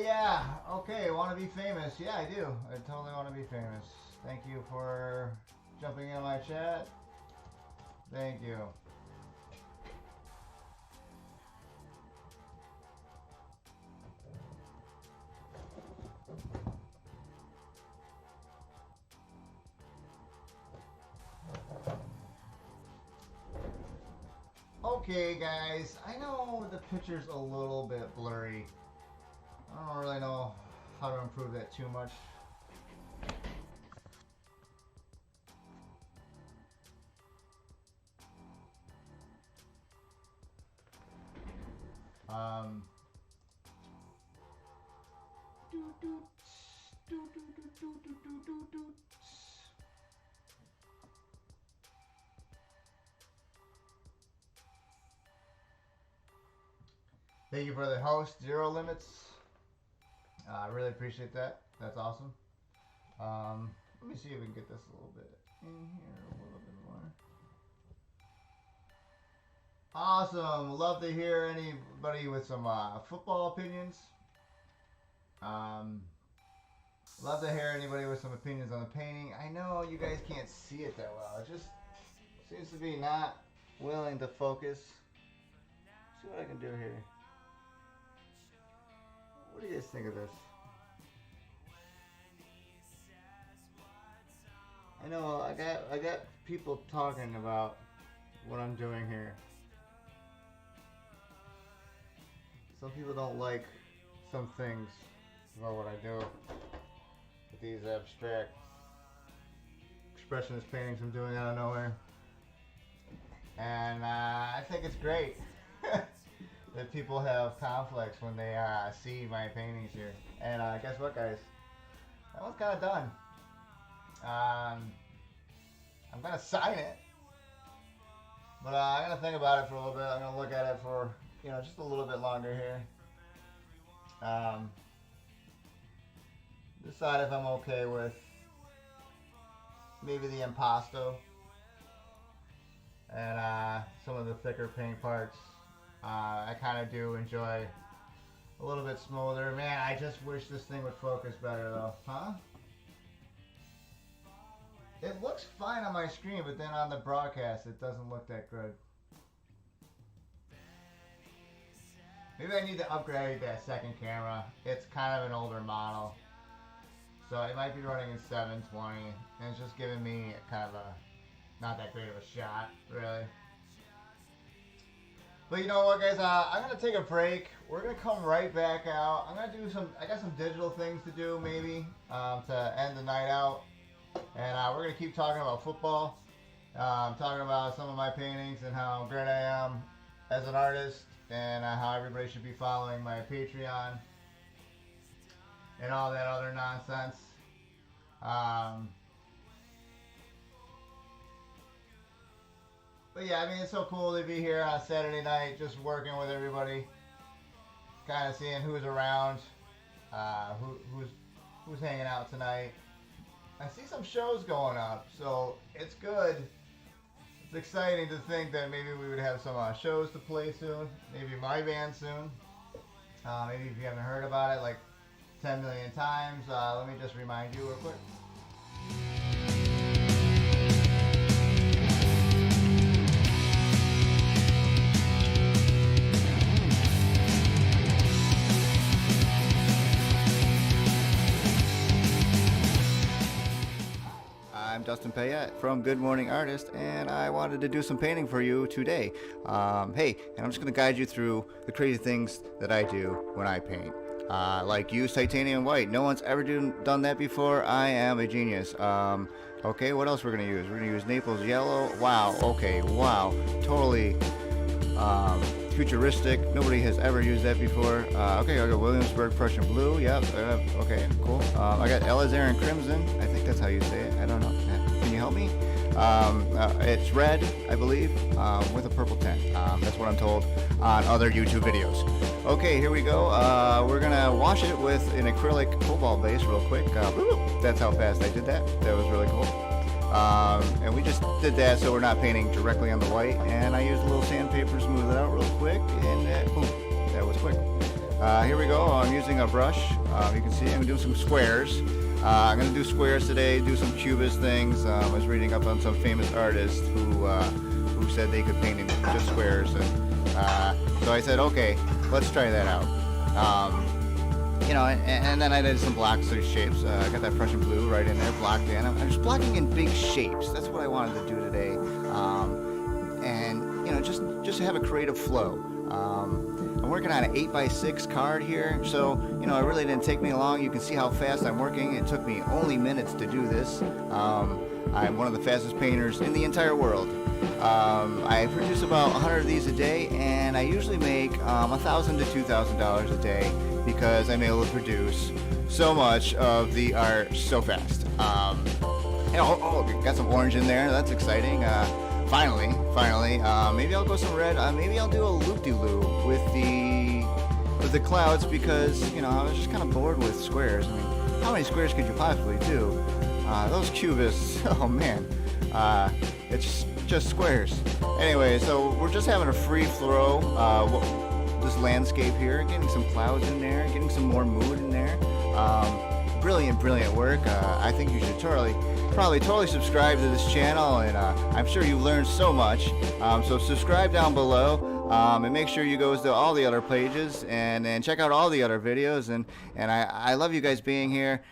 Yeah. Okay, want to be famous. Yeah, I do. I totally want to be famous. Thank you for jumping in my chat. Thank you. Okay, guys, I know the picture's a little bit blurry. I don't really know how to improve that too much. Thank you for the host, Zero Limits. I really appreciate that. That's awesome. Let me see if we can get this a little bit in here a little bit more. Awesome. Love to hear anybody with some football opinions. Love to hear anybody with some opinions on the painting. I know you guys can't see it that well. It just seems to be not willing to focus. See what I can do here. What do you guys think of this? I know I got people talking about what I'm doing here. Some people don't like some things about what I do with these abstract expressionist paintings I'm doing out of nowhere. And I think it's great that people have conflicts when they see my paintings here. And guess what, guys? That one's kind of done. I'm gonna sign it, but I'm gonna think about it for a little bit. I'm gonna look at it for just a little bit longer here. Decide if I'm okay with maybe the impasto and some of the thicker paint parts. I kind of do enjoy a little bit smoother. Man, I just wish this thing would focus better though, huh? It looks fine on my screen, but then on the broadcast it doesn't look that good. Maybe I need to upgrade that second camera. It's kind of an older model, so it might be running in 720, and it's just giving me kind of a not that great of a shot, really. But you know what, guys? I'm gonna take a break. We're gonna come right back out. I'm gonna do I got some digital things to do, maybe, to end the night out. And we're going to keep talking about football, talking about some of my paintings and how great I am as an artist, and how everybody should be following my Patreon and all that other nonsense. But yeah, I mean, it's so cool to be here on a Saturday night, just working with everybody, kind of seeing who's around, who's hanging out tonight. I see some shows going up, so it's good. It's exciting to think that maybe we would have some shows to play soon. Maybe my band soon. Maybe if you haven't heard about it like 10 million times, let me just remind you real quick. I'm Dustin Payette from Good Morning Artist, and I wanted to do some painting for you today. Hey, and I'm just going to guide you through the crazy things that I do when I paint. Like use titanium white. No one's ever done that before. I am a genius. Okay, what else we're going to use? We're going to use Naples Yellow. Wow, okay, wow. Totally futuristic. Nobody has ever used that before. Okay, I got Williamsburg Prussian Blue. Yep. Okay, cool. I got Alizarin Crimson. I think that's how you say it. I don't know. Can you help me? It's red, I believe, with a purple tint. That's what I'm told on other YouTube videos. Okay, here we go. We're gonna wash it with an acrylic cobalt base real quick. That's how fast I did that. That was really cool. And we just did that so we're not painting directly on the white. And I used a little sandpaper to smooth it out real quick, and boom, that was quick. Here we go. I'm using a brush. You can see I'm doing some squares. I'm going to do squares today, do some cubist things. I was reading up on some famous artists who said they could paint in just squares. And so I said, okay, let's try that out. You know, and then I did some block shapes. I got that Prussian blue right in there, blocked in. I'm just blocking in big shapes. That's what I wanted to do today. And, you know, just have a creative flow. I'm working on an 8x6 card here, so, you know, it really didn't take me long. You can see how fast I'm working. It took me only minutes to do this. I'm one of the fastest painters in the entire world. I produce about 100 of these a day, and I usually make $1,000 to $2,000 a day because I'm able to produce so much of the art so fast. You know, got some orange in there. That's exciting. Finally, maybe I'll go some red. Maybe I'll do a loop-de-loo with the clouds because, you know, I was just kind of bored with squares. I mean, how many squares could you possibly do? Those cubists, oh man, it's just squares. Anyway, so we're just having a free flow, this landscape here, getting some clouds in there, getting some more mood in there. Brilliant work. I think you should probably totally subscribe to this channel, and I'm sure you learned so much. So subscribe down below, and make sure you go to all the other pages and check out all the other videos. And I love you guys being here.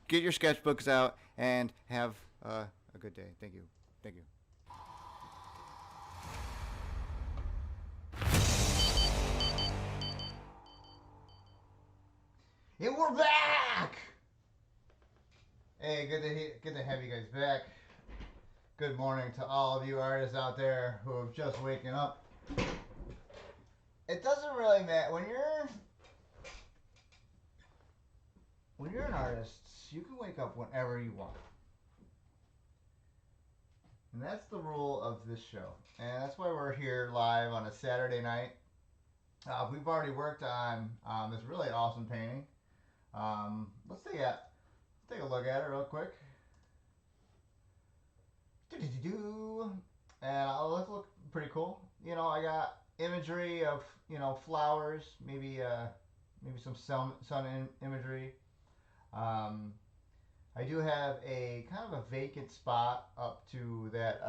Get your sketchbooks out and have a good day. Thank you. And we're back! Hey, good to have you guys back. Good morning to all of you artists out there who have just waken up. It doesn't really matter when you're an artist, you can wake up whenever you want. And that's the rule of this show. And that's why we're here live on a Saturday night. We've already worked on this really awesome painting. Let's take a look at it real quick. And it looks pretty cool. You know, I got imagery of, you know, flowers, maybe some sun imagery. I do have a kind of a vacant spot up to that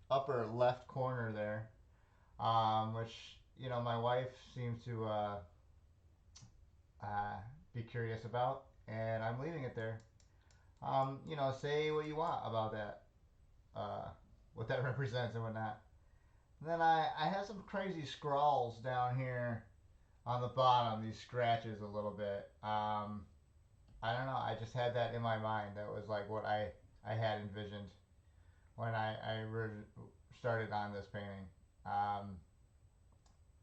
upper left corner there, which, you know, my wife seems to be curious about, and I'm leaving it there. You know, say what you want about that, what that represents and whatnot. And then I have some crazy scrawls down here on the bottom, these scratches a little bit. I don't know, I just had that in my mind. That was like what I had envisioned when I started on this painting.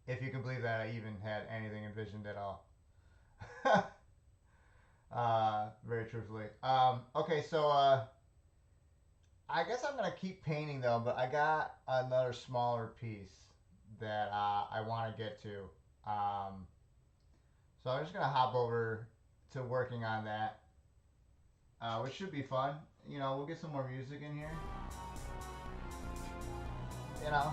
If you can believe that I even had anything envisioned at all. Very truthfully. Okay, so I guess I'm gonna keep painting though, but I got another smaller piece that I want to get to. So I'm just gonna hop over to working on that, which should be fun. You know, we'll get some more music in here. You know.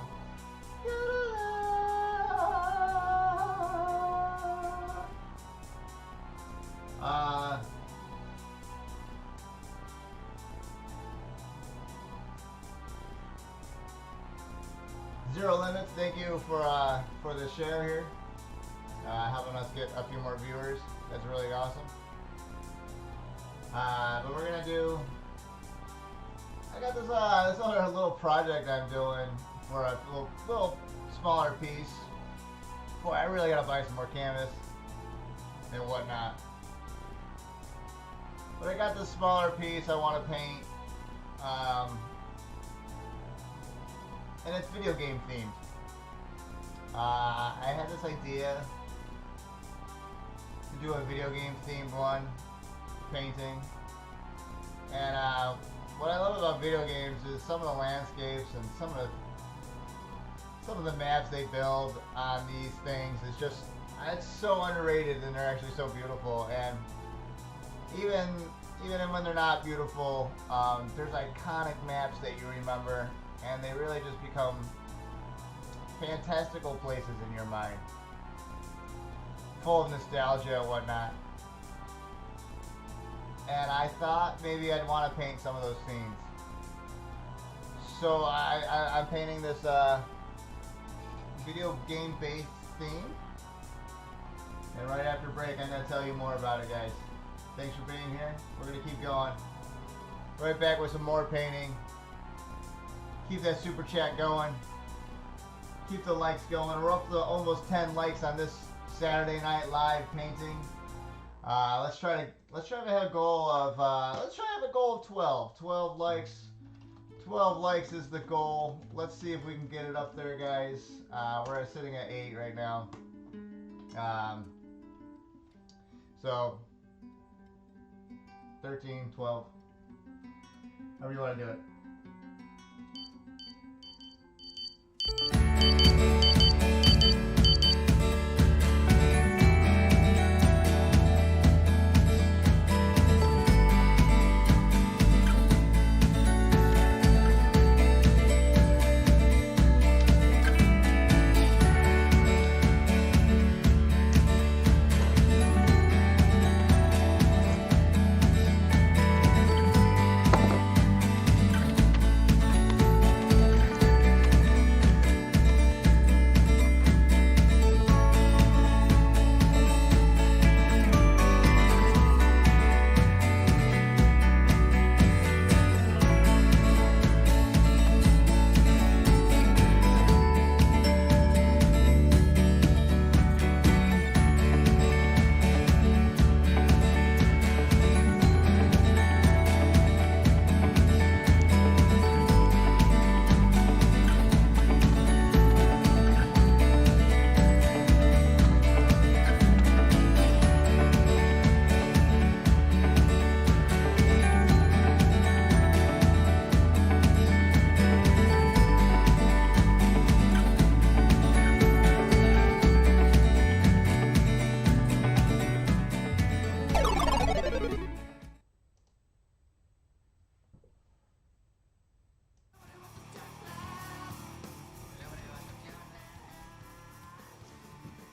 0 Limits, thank you for the share here, helping us get a few more viewers. That's really awesome. But we're gonna do. I got this other little project I'm doing for a little smaller piece. Boy, I really gotta buy some more canvas and whatnot. But I got this smaller piece I want to paint, and it's video game themed. I had this idea to do a video game themed one, painting. And what I love about video games is some of the landscapes and some of the maps they build on these things is just, it's so underrated, and they're actually so beautiful. And even when they're not beautiful, there's iconic maps that you remember, and they really just become fantastical places in your mind. full of nostalgia and whatnot. And I thought maybe I'd want to paint some of those scenes. So I'm painting this video game based theme. And right after break, I'm going to tell you more about it, guys. Thanks for being here. We're going to keep going. Right back with some more painting. Keep that super chat going. Keep the likes going. We're up to almost 10 likes on this Saturday Night Live painting. Let's try to have a goal of 12. 12 likes. 12 likes is the goal. Let's see if we can get it up there, guys. We're sitting at 8 right now. So 13, 12. However you want to do it.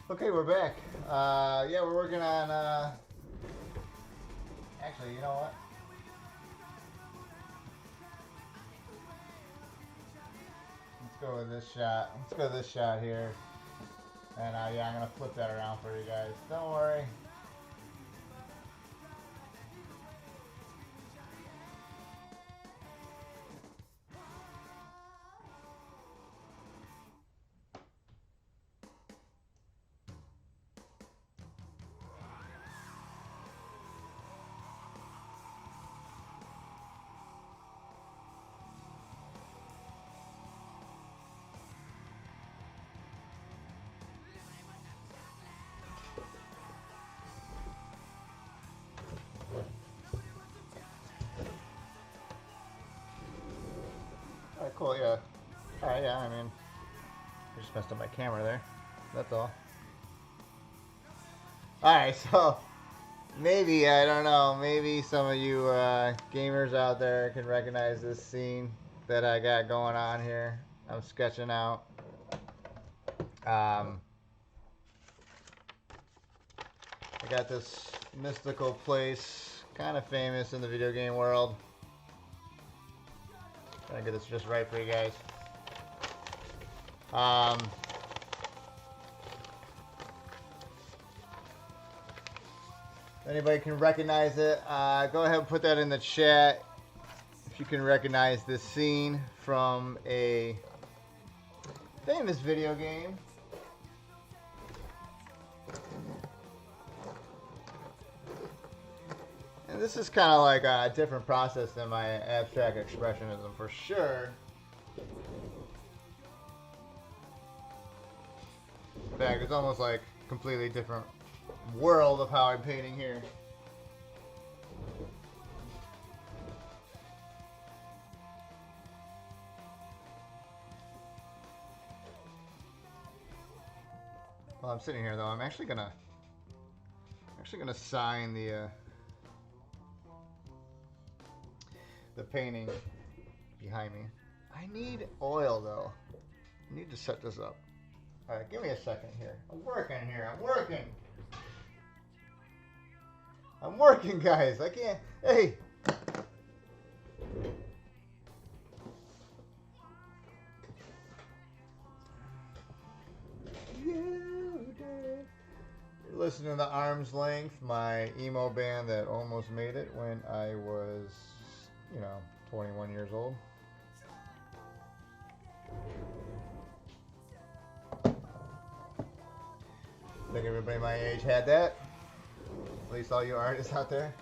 Okay, we're back. Yeah, we're working on, actually, you know what? Let's go with this shot. Let's go with this shot here. And yeah, I'm going to flip that around for you guys. Don't worry. Alright, cool, yeah. Alright, yeah, I mean, I just messed up my camera there. That's all. Alright, so maybe, I don't know, maybe some of you gamers out there can recognize this scene that I got going on here. I'm sketching out. I got this mystical place, kind of famous in the video game world. Trying to get this just right for you guys. If anybody can recognize it, go ahead and put that in the chat. If you can recognize this scene from a famous video game. And this is kind of like a different process than my abstract expressionism for sure. In fact, it's almost like a completely different world of how I'm painting here. While I'm sitting here though, I'm actually gonna sign the painting behind me. I need oil though. I need to set this up. Alright, give me a second here. I'm working here. I'm working. I'm working, guys. I can't. Hey. You're listening to the Arm's Length, my emo band that almost made it when I was, 21 years old. I think everybody my age had that. At least all you artists out there.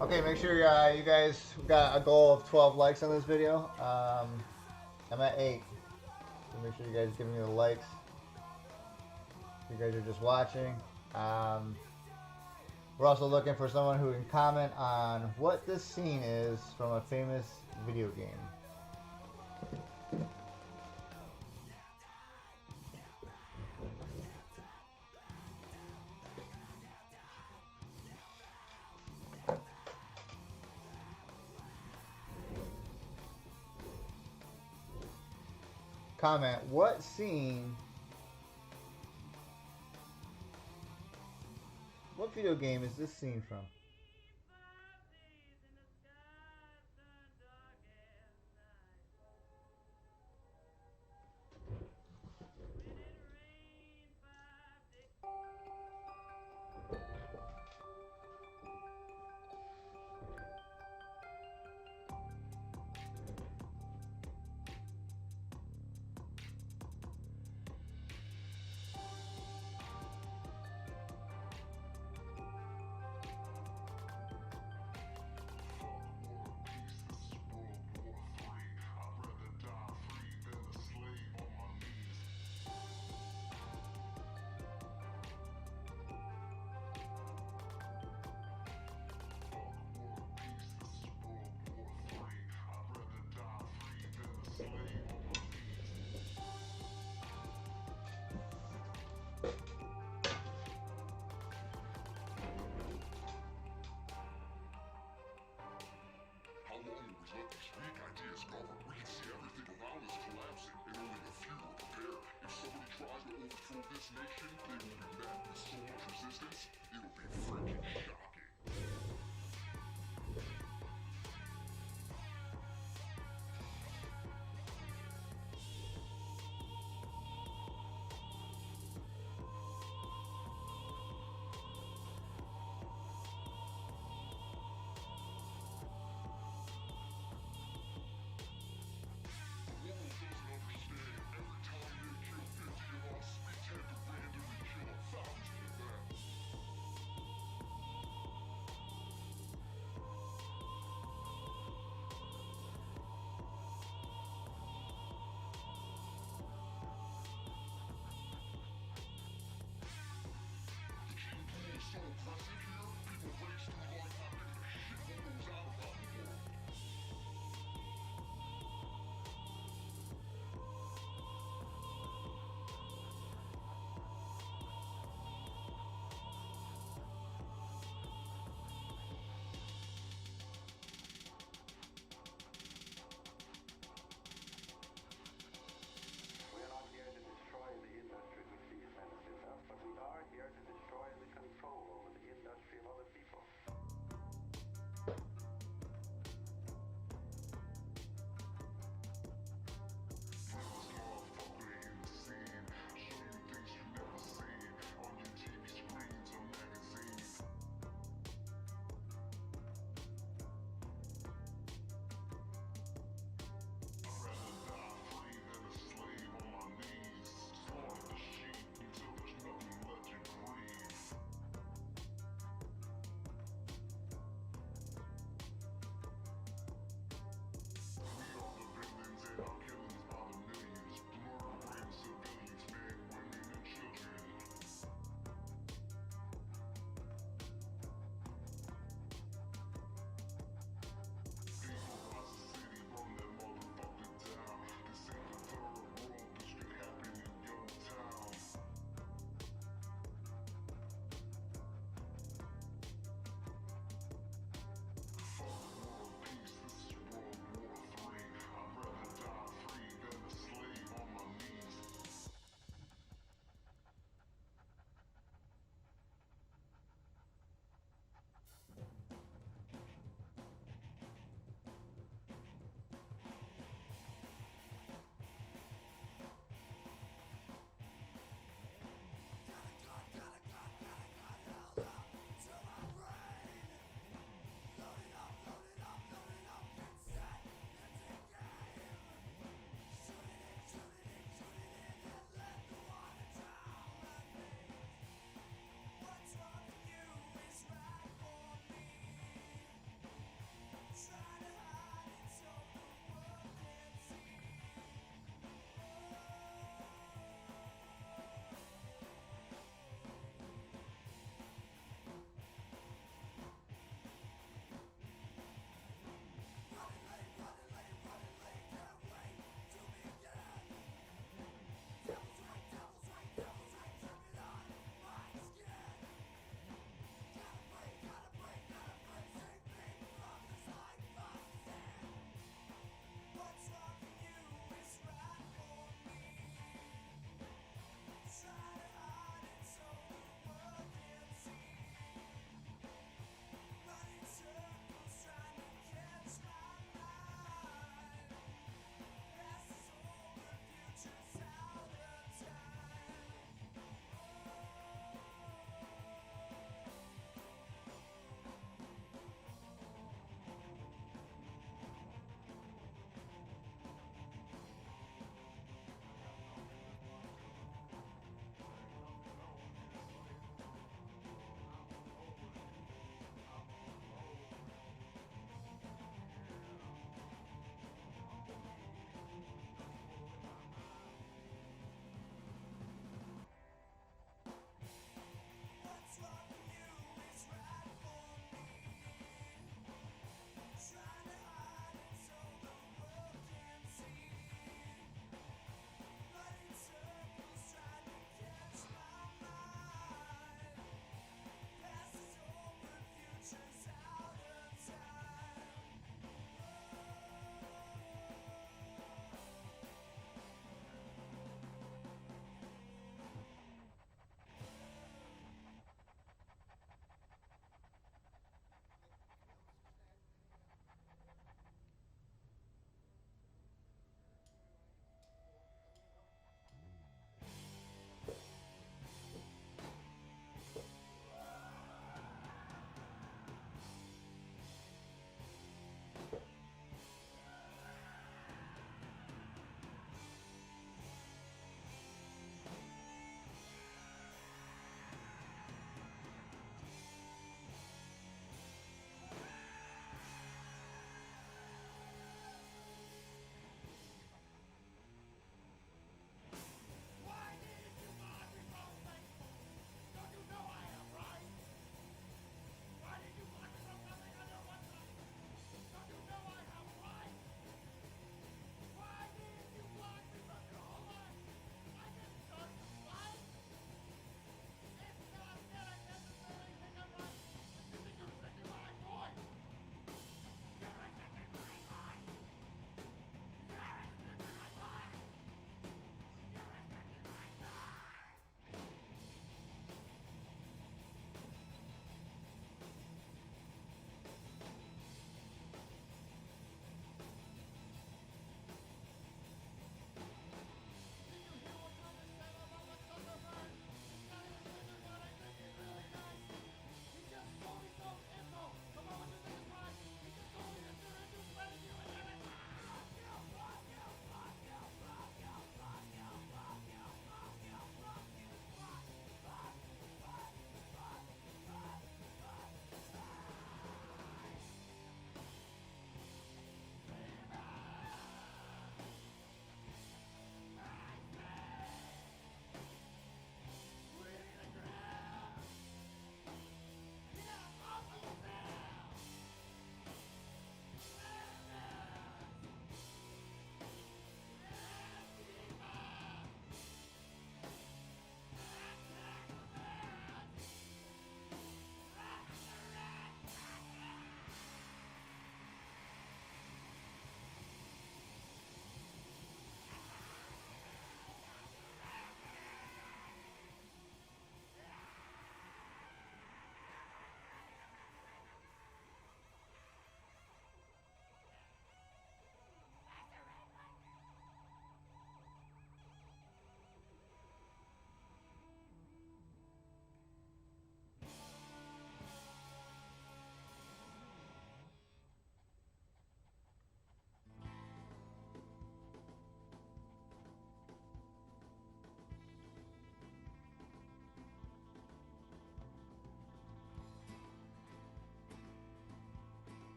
Okay, make sure you guys got a goal of 12 likes on this video. I'm at 8. So make sure you guys give me the likes. You guys are just watching. We're also looking for someone who can comment on what this scene is from a famous video game. Comment, what scene, what video game is this scene from?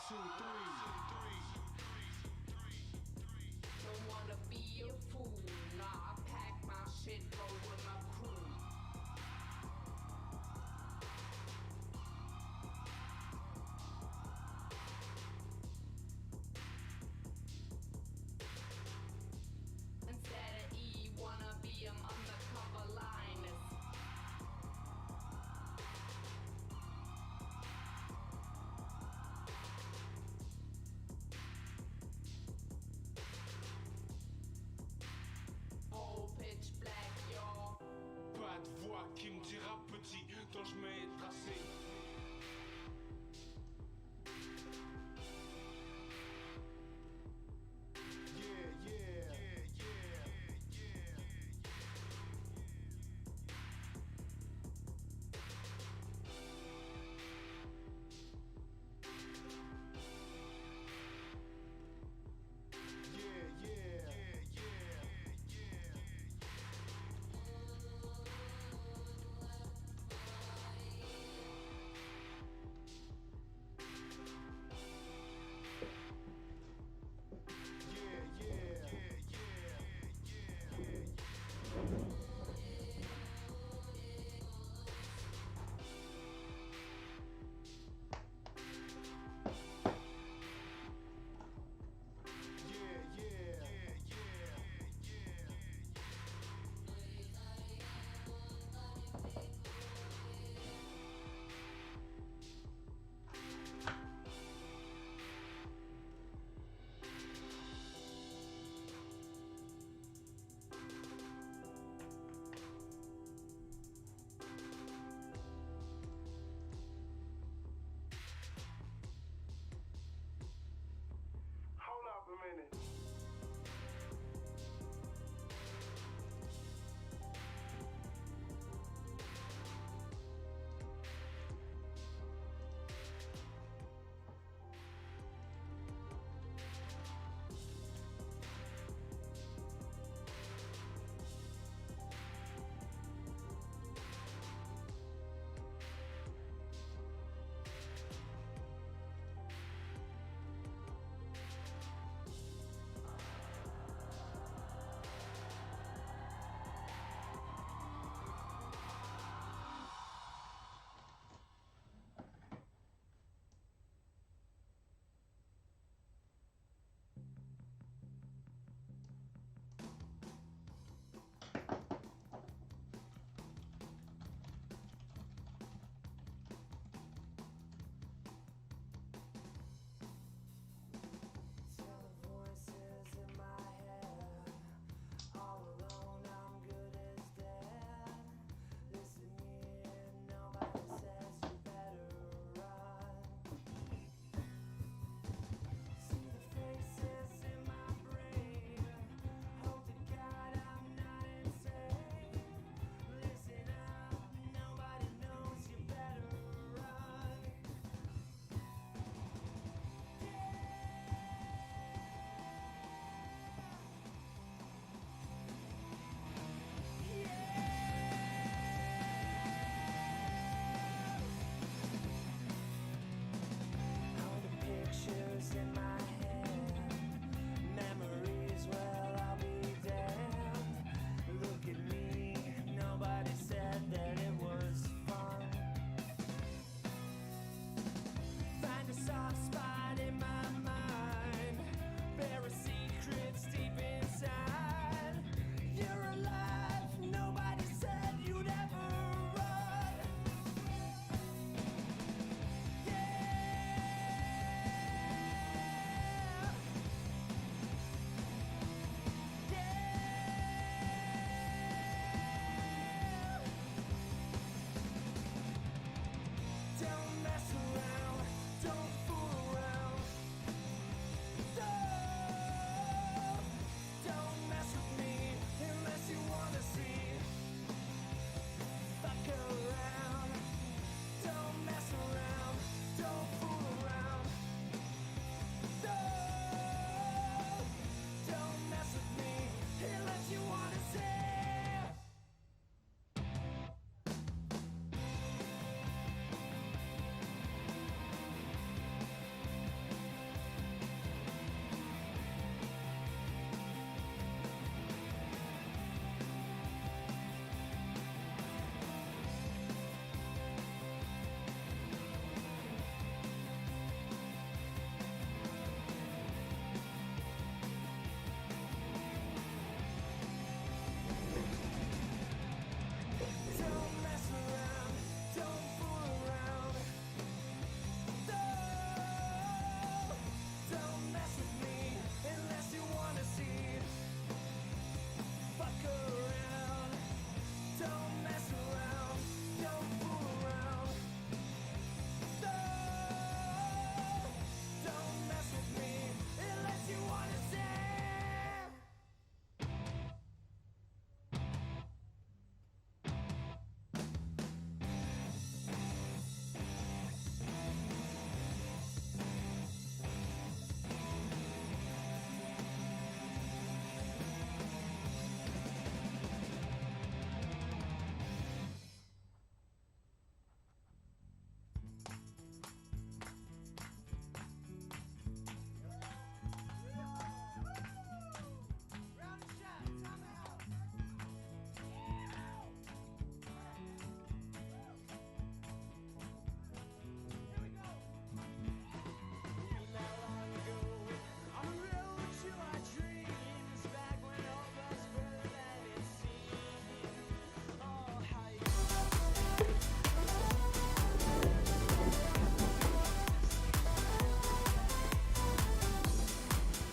Don't wanna be a fool. Nah, I pack my shit, roll with my crew. Instead of E, wanna be undercover liners. Whole pitch black, y'all. Pas de voix qui me dira petit, ton chemin est tracé.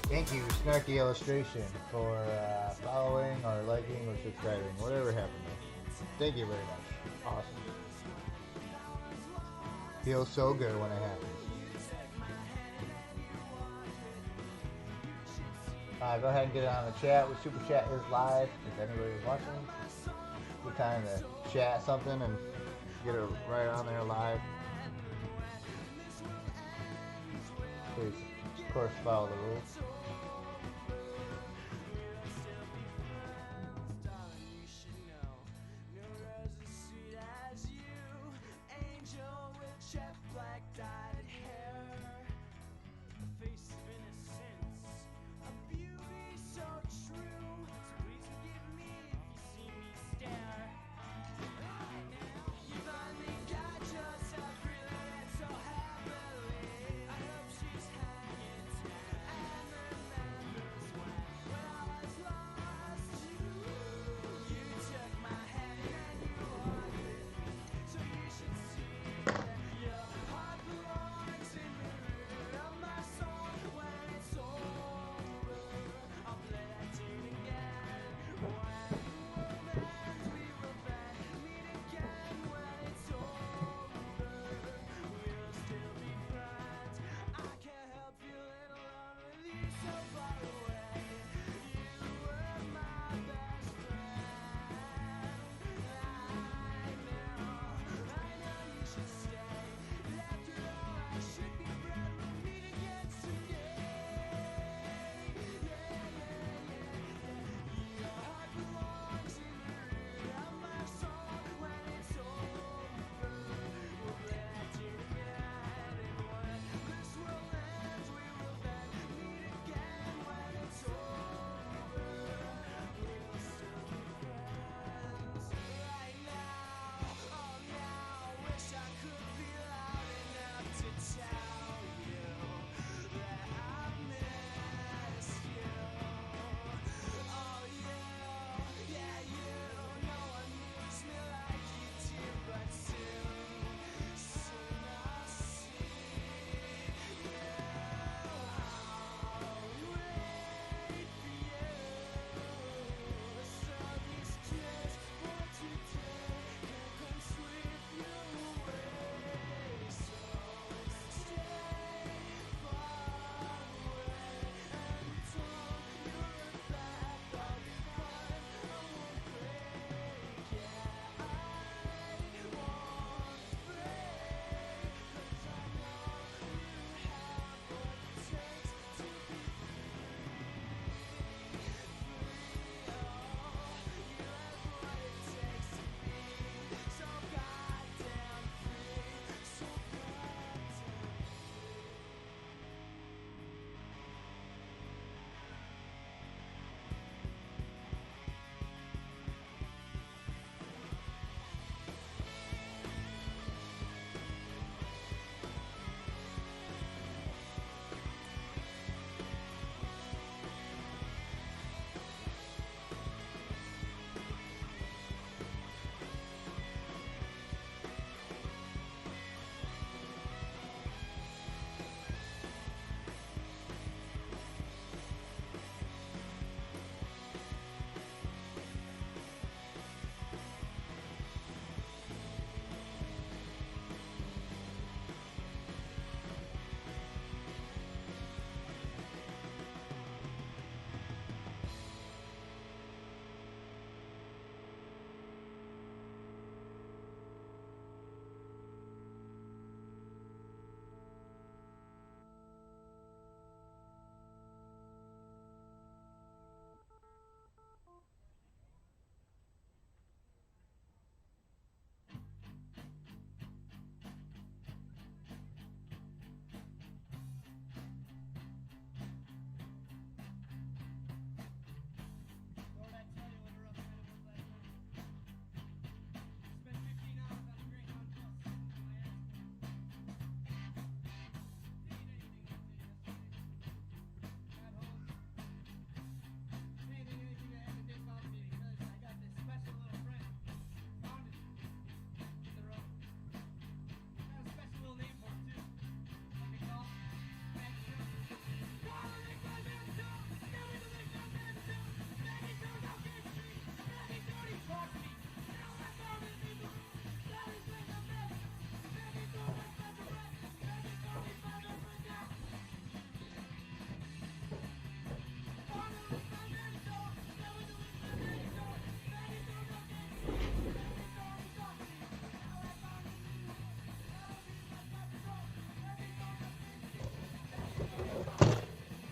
Thank you, Snarky Illustration, for following or liking or subscribing, whatever happened. Thank you very much. Awesome. Feels so good when it happens. Go ahead and get it on the chat. The super chat is live. If anybody's watching, good time to chat something and get it right on there live. Please, of course, follow the rules.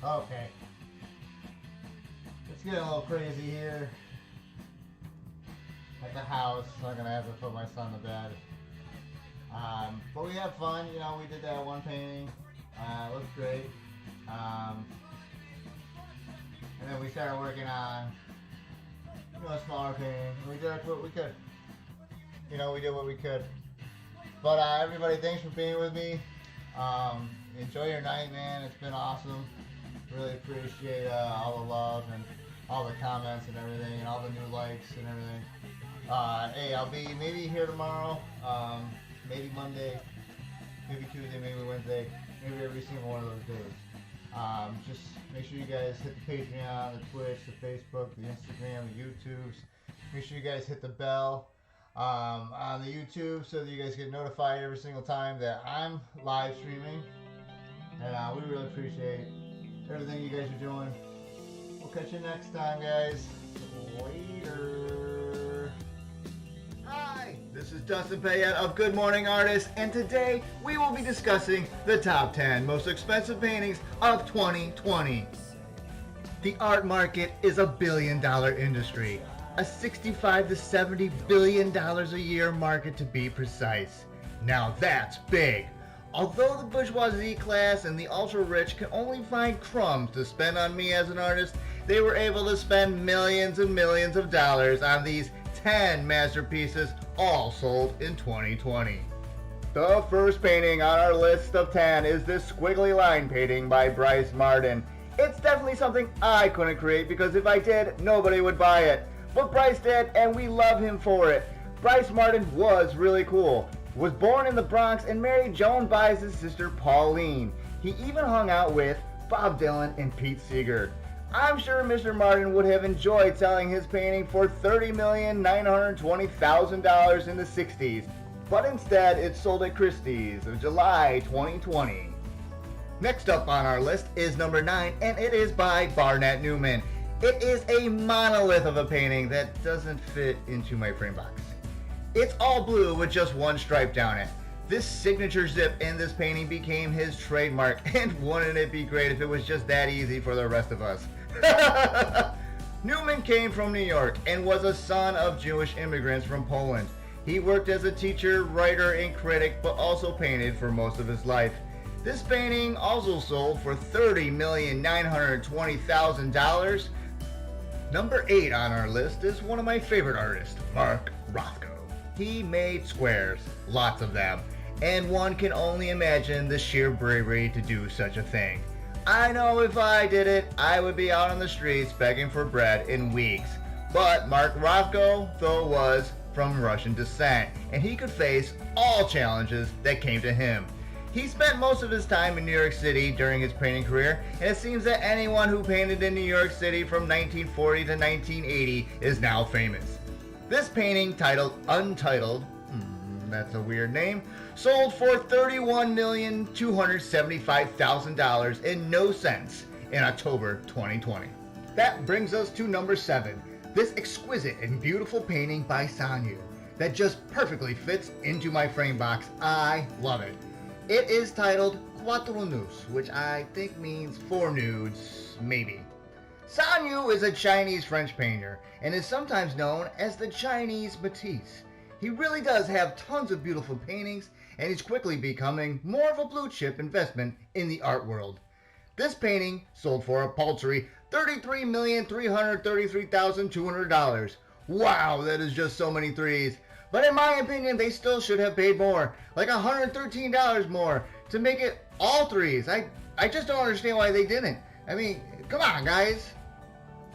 Okay. It's getting a little crazy here at the house. So I'm gonna have to put my son to bed. But we had fun. You know, we did that one painting. It looked great. And then we started working on, you know, a smaller painting. We did what we could. You know, we did what we could. But everybody, thanks for being with me. Enjoy your night, man. It's been awesome. Really appreciate all the love and all the comments and everything, and all the new likes and everything. Hey, I'll be maybe here tomorrow, maybe Monday, maybe Tuesday, maybe Wednesday, maybe every single one of those days. Just make sure you guys hit the Patreon, the Twitch, the Facebook, the Instagram, the YouTubes. Make sure you guys hit the bell on the YouTube so that you guys get notified every single time that I'm live streaming. And we really appreciate everything you guys are doing. We'll catch you next time, guys. Later. Hi, this is Dustin Payette of Good Morning Artists, and today we will be discussing the top 10 most expensive paintings of 2020. The art market is a billion-dollar industry, a $65 to $70 billion a year market to be precise. Now that's big. Although the bourgeoisie class and the ultra-rich can only find crumbs to spend on me as an artist, they were able to spend millions and millions of dollars on these 10 masterpieces, all sold in 2020. The first painting on our list of 10 is this squiggly line painting by Bryce Martin. It's definitely something I couldn't create because if I did, nobody would buy it. But Bryce did, and we love him for it. Bryce Martin was really cool. Was born in the Bronx and married Joan Baez's sister Pauline. He even hung out with Bob Dylan and Pete Seeger. I'm sure Mr. Martin would have enjoyed selling his painting for $30,920,000 in the 60s, but instead it sold at Christie's in July 2020. Next up on our list is number 9, and it is by Barnett Newman. It is a monolith of a painting that doesn't fit into my frame box. It's all blue with just one stripe down it. This signature zip in this painting became his trademark, and wouldn't it be great if it was just that easy for the rest of us? Newman came from New York and was a son of Jewish immigrants from Poland. He worked as a teacher, writer, and critic, but also painted for most of his life. This painting also sold for $30,920,000. Number 8 on our list is one of my favorite artists, Mark Rothko. He made squares, lots of them, and one can only imagine the sheer bravery to do such a thing. I know if I did it, I would be out on the streets begging for bread in weeks. But Mark Rothko, though, was from Russian descent, and he could face all challenges that came to him. He spent most of his time in New York City during his painting career, and it seems that anyone who painted in New York City from 1940 to 1980 is now famous. This painting, titled Untitled, that's a weird name, sold for $31,275,000 in no cents in October 2020. That brings us to number 7, this exquisite and beautiful painting by Sanyu that just perfectly fits into my frame box. I love it. It is titled Cuatro Nus, which I think means 4 nudes, maybe. Sanyu is a Chinese-French painter and is sometimes known as the Chinese Matisse. He really does have tons of beautiful paintings, and he's quickly becoming more of a blue-chip investment in the art world. This painting sold for a paltry $33,333,200. Wow, that is just so many threes. But in my opinion, they still should have paid more, like $113 more, to make it all threes. I just don't understand why they didn't. I mean, come on, guys.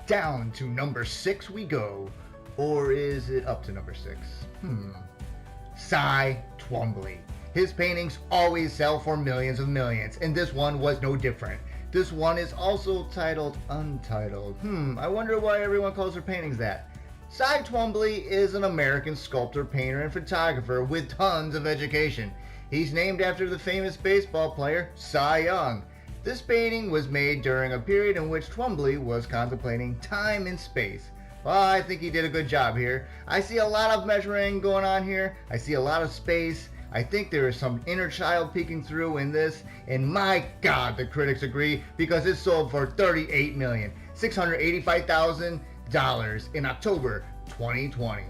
Down to number 6 we go. Or is it up to number 6? Cy Twombly. His paintings always sell for millions of millions, and this one was no different. This one is also titled Untitled. I wonder why everyone calls their paintings that. Cy Twombly is an American sculptor, painter, and photographer with tons of education. He's named after the famous baseball player Cy Young. This painting was made during a period in which Twombly was contemplating time and space. Well, I think he did a good job here. I see a lot of measuring going on here. I see a lot of space. I think there is some inner child peeking through in this, and my God, the critics agree because it sold for $38,685,000 in October 2020.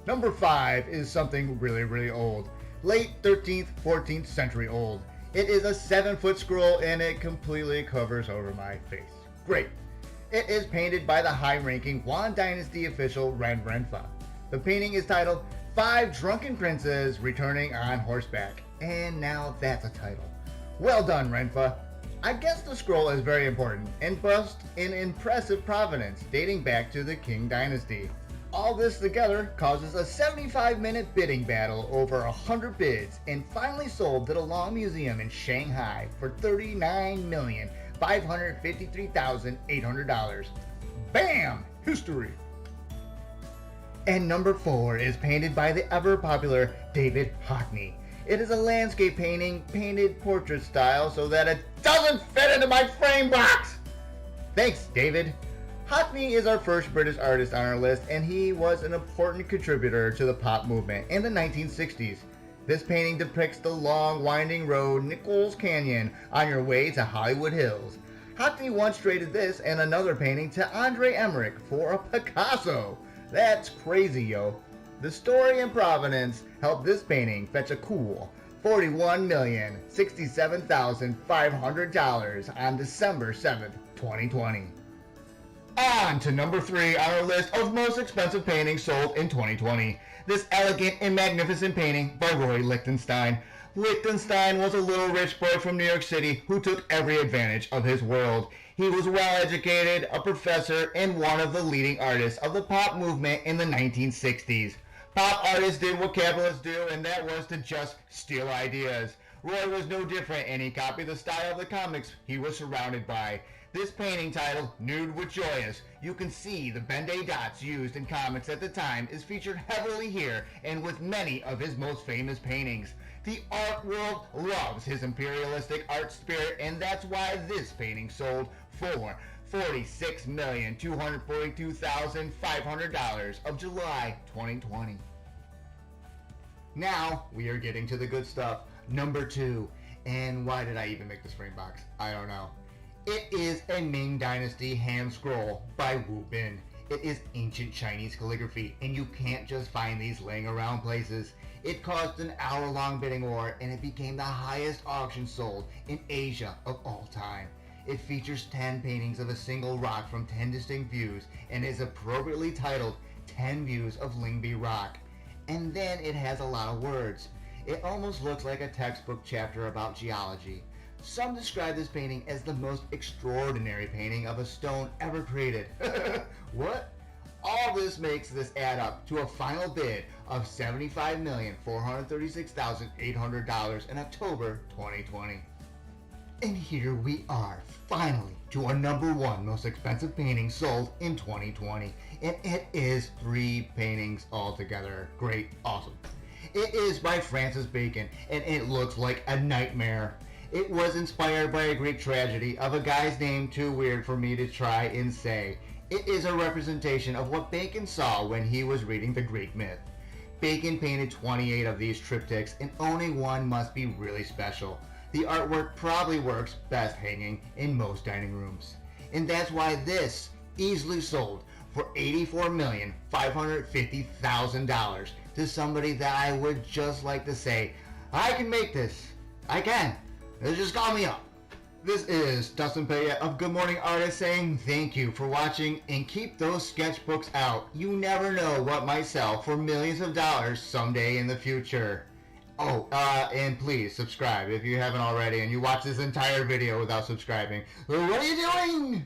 Number 5 is something really, really old. Late 13th, 14th century old. It is a 7-foot scroll and it completely covers over my face. Great. It is painted by the high-ranking Yuan Dynasty official Ren Renfa. The painting is titled 5 Drunken Princes Returning on Horseback. And now that's a title. Well done, Renfa. I guess the scroll is very important and boasts an impressive provenance dating back to the Qing Dynasty. All this together causes a 75-minute bidding battle over 100 bids and finally sold to the Long Museum in Shanghai for $39,553,800. Bam! History! And number 4 is painted by the ever-popular David Hockney. It is a landscape painting painted portrait style so that it doesn't fit into my frame box! Thanks, David. Hockney is our first British artist on our list, and he was an important contributor to the pop movement in the 1960s. This painting depicts the long, winding road Nichols Canyon on your way to Hollywood Hills. Hockney once traded this and another painting to Andre Emmerich for a Picasso. That's crazy, yo. The story and provenance helped this painting fetch a cool $41,067,500 on December 7th, 2020. On to number 3 on our list of most expensive paintings sold in 2020. This elegant and magnificent painting by Rory Lichtenstein. Lichtenstein was a little rich boy from New York City who took every advantage of his world. He was well educated, a professor, and one of the leading artists of the pop movement in the 1960s. Pop artists did what capitalists do, and that was to just steal ideas. Roy was no different, and he copied the style of the comics he was surrounded by. This painting, titled Nude with Joyous, you can see the Ben-Day dots used in comics at the time, is featured heavily here and with many of his most famous paintings. The art world loves his imperialistic art spirit, and that's why this painting sold for $46,242,500 of July 2020. Now we are getting to the good stuff. Number 2. And why did I even make this frame box? I don't know. It is a Ming Dynasty hand scroll by Wu Bin. It is ancient Chinese calligraphy, and you can't just find these laying around places. It caused an hour-long bidding war, and it became the highest auction sold in Asia of all time. It features 10 paintings of a single rock from 10 distinct views, and is appropriately titled 10 Views of Lingbi Rock. And then it has a lot of words. It almost looks like a textbook chapter about geology. Some describe this painting as the most extraordinary painting of a stone ever created. What? All this makes this add up to a final bid of $75,436,800 in October 2020. And here we are, finally, to our number 1 most expensive painting sold in 2020. And it is 3 paintings altogether. Great, awesome. It is by Francis Bacon, and it looks like a nightmare. It was inspired by a Greek tragedy of a guy's name too weird for me to try and say. It is a representation of what Bacon saw when he was reading the Greek myth. Bacon painted 28 of these triptychs, and only one must be really special. The artwork probably works best hanging in most dining rooms. And that's why this easily sold for $84,550,000 to somebody that I would just like to say, I can make this. I can. Just call me up. This is Dustin Payette of Good Morning Artist saying thank you for watching, and keep those sketchbooks out. You never know what might sell for millions of dollars someday in the future. Oh, and please subscribe if you haven't already and you watch this entire video without subscribing. What are you doing?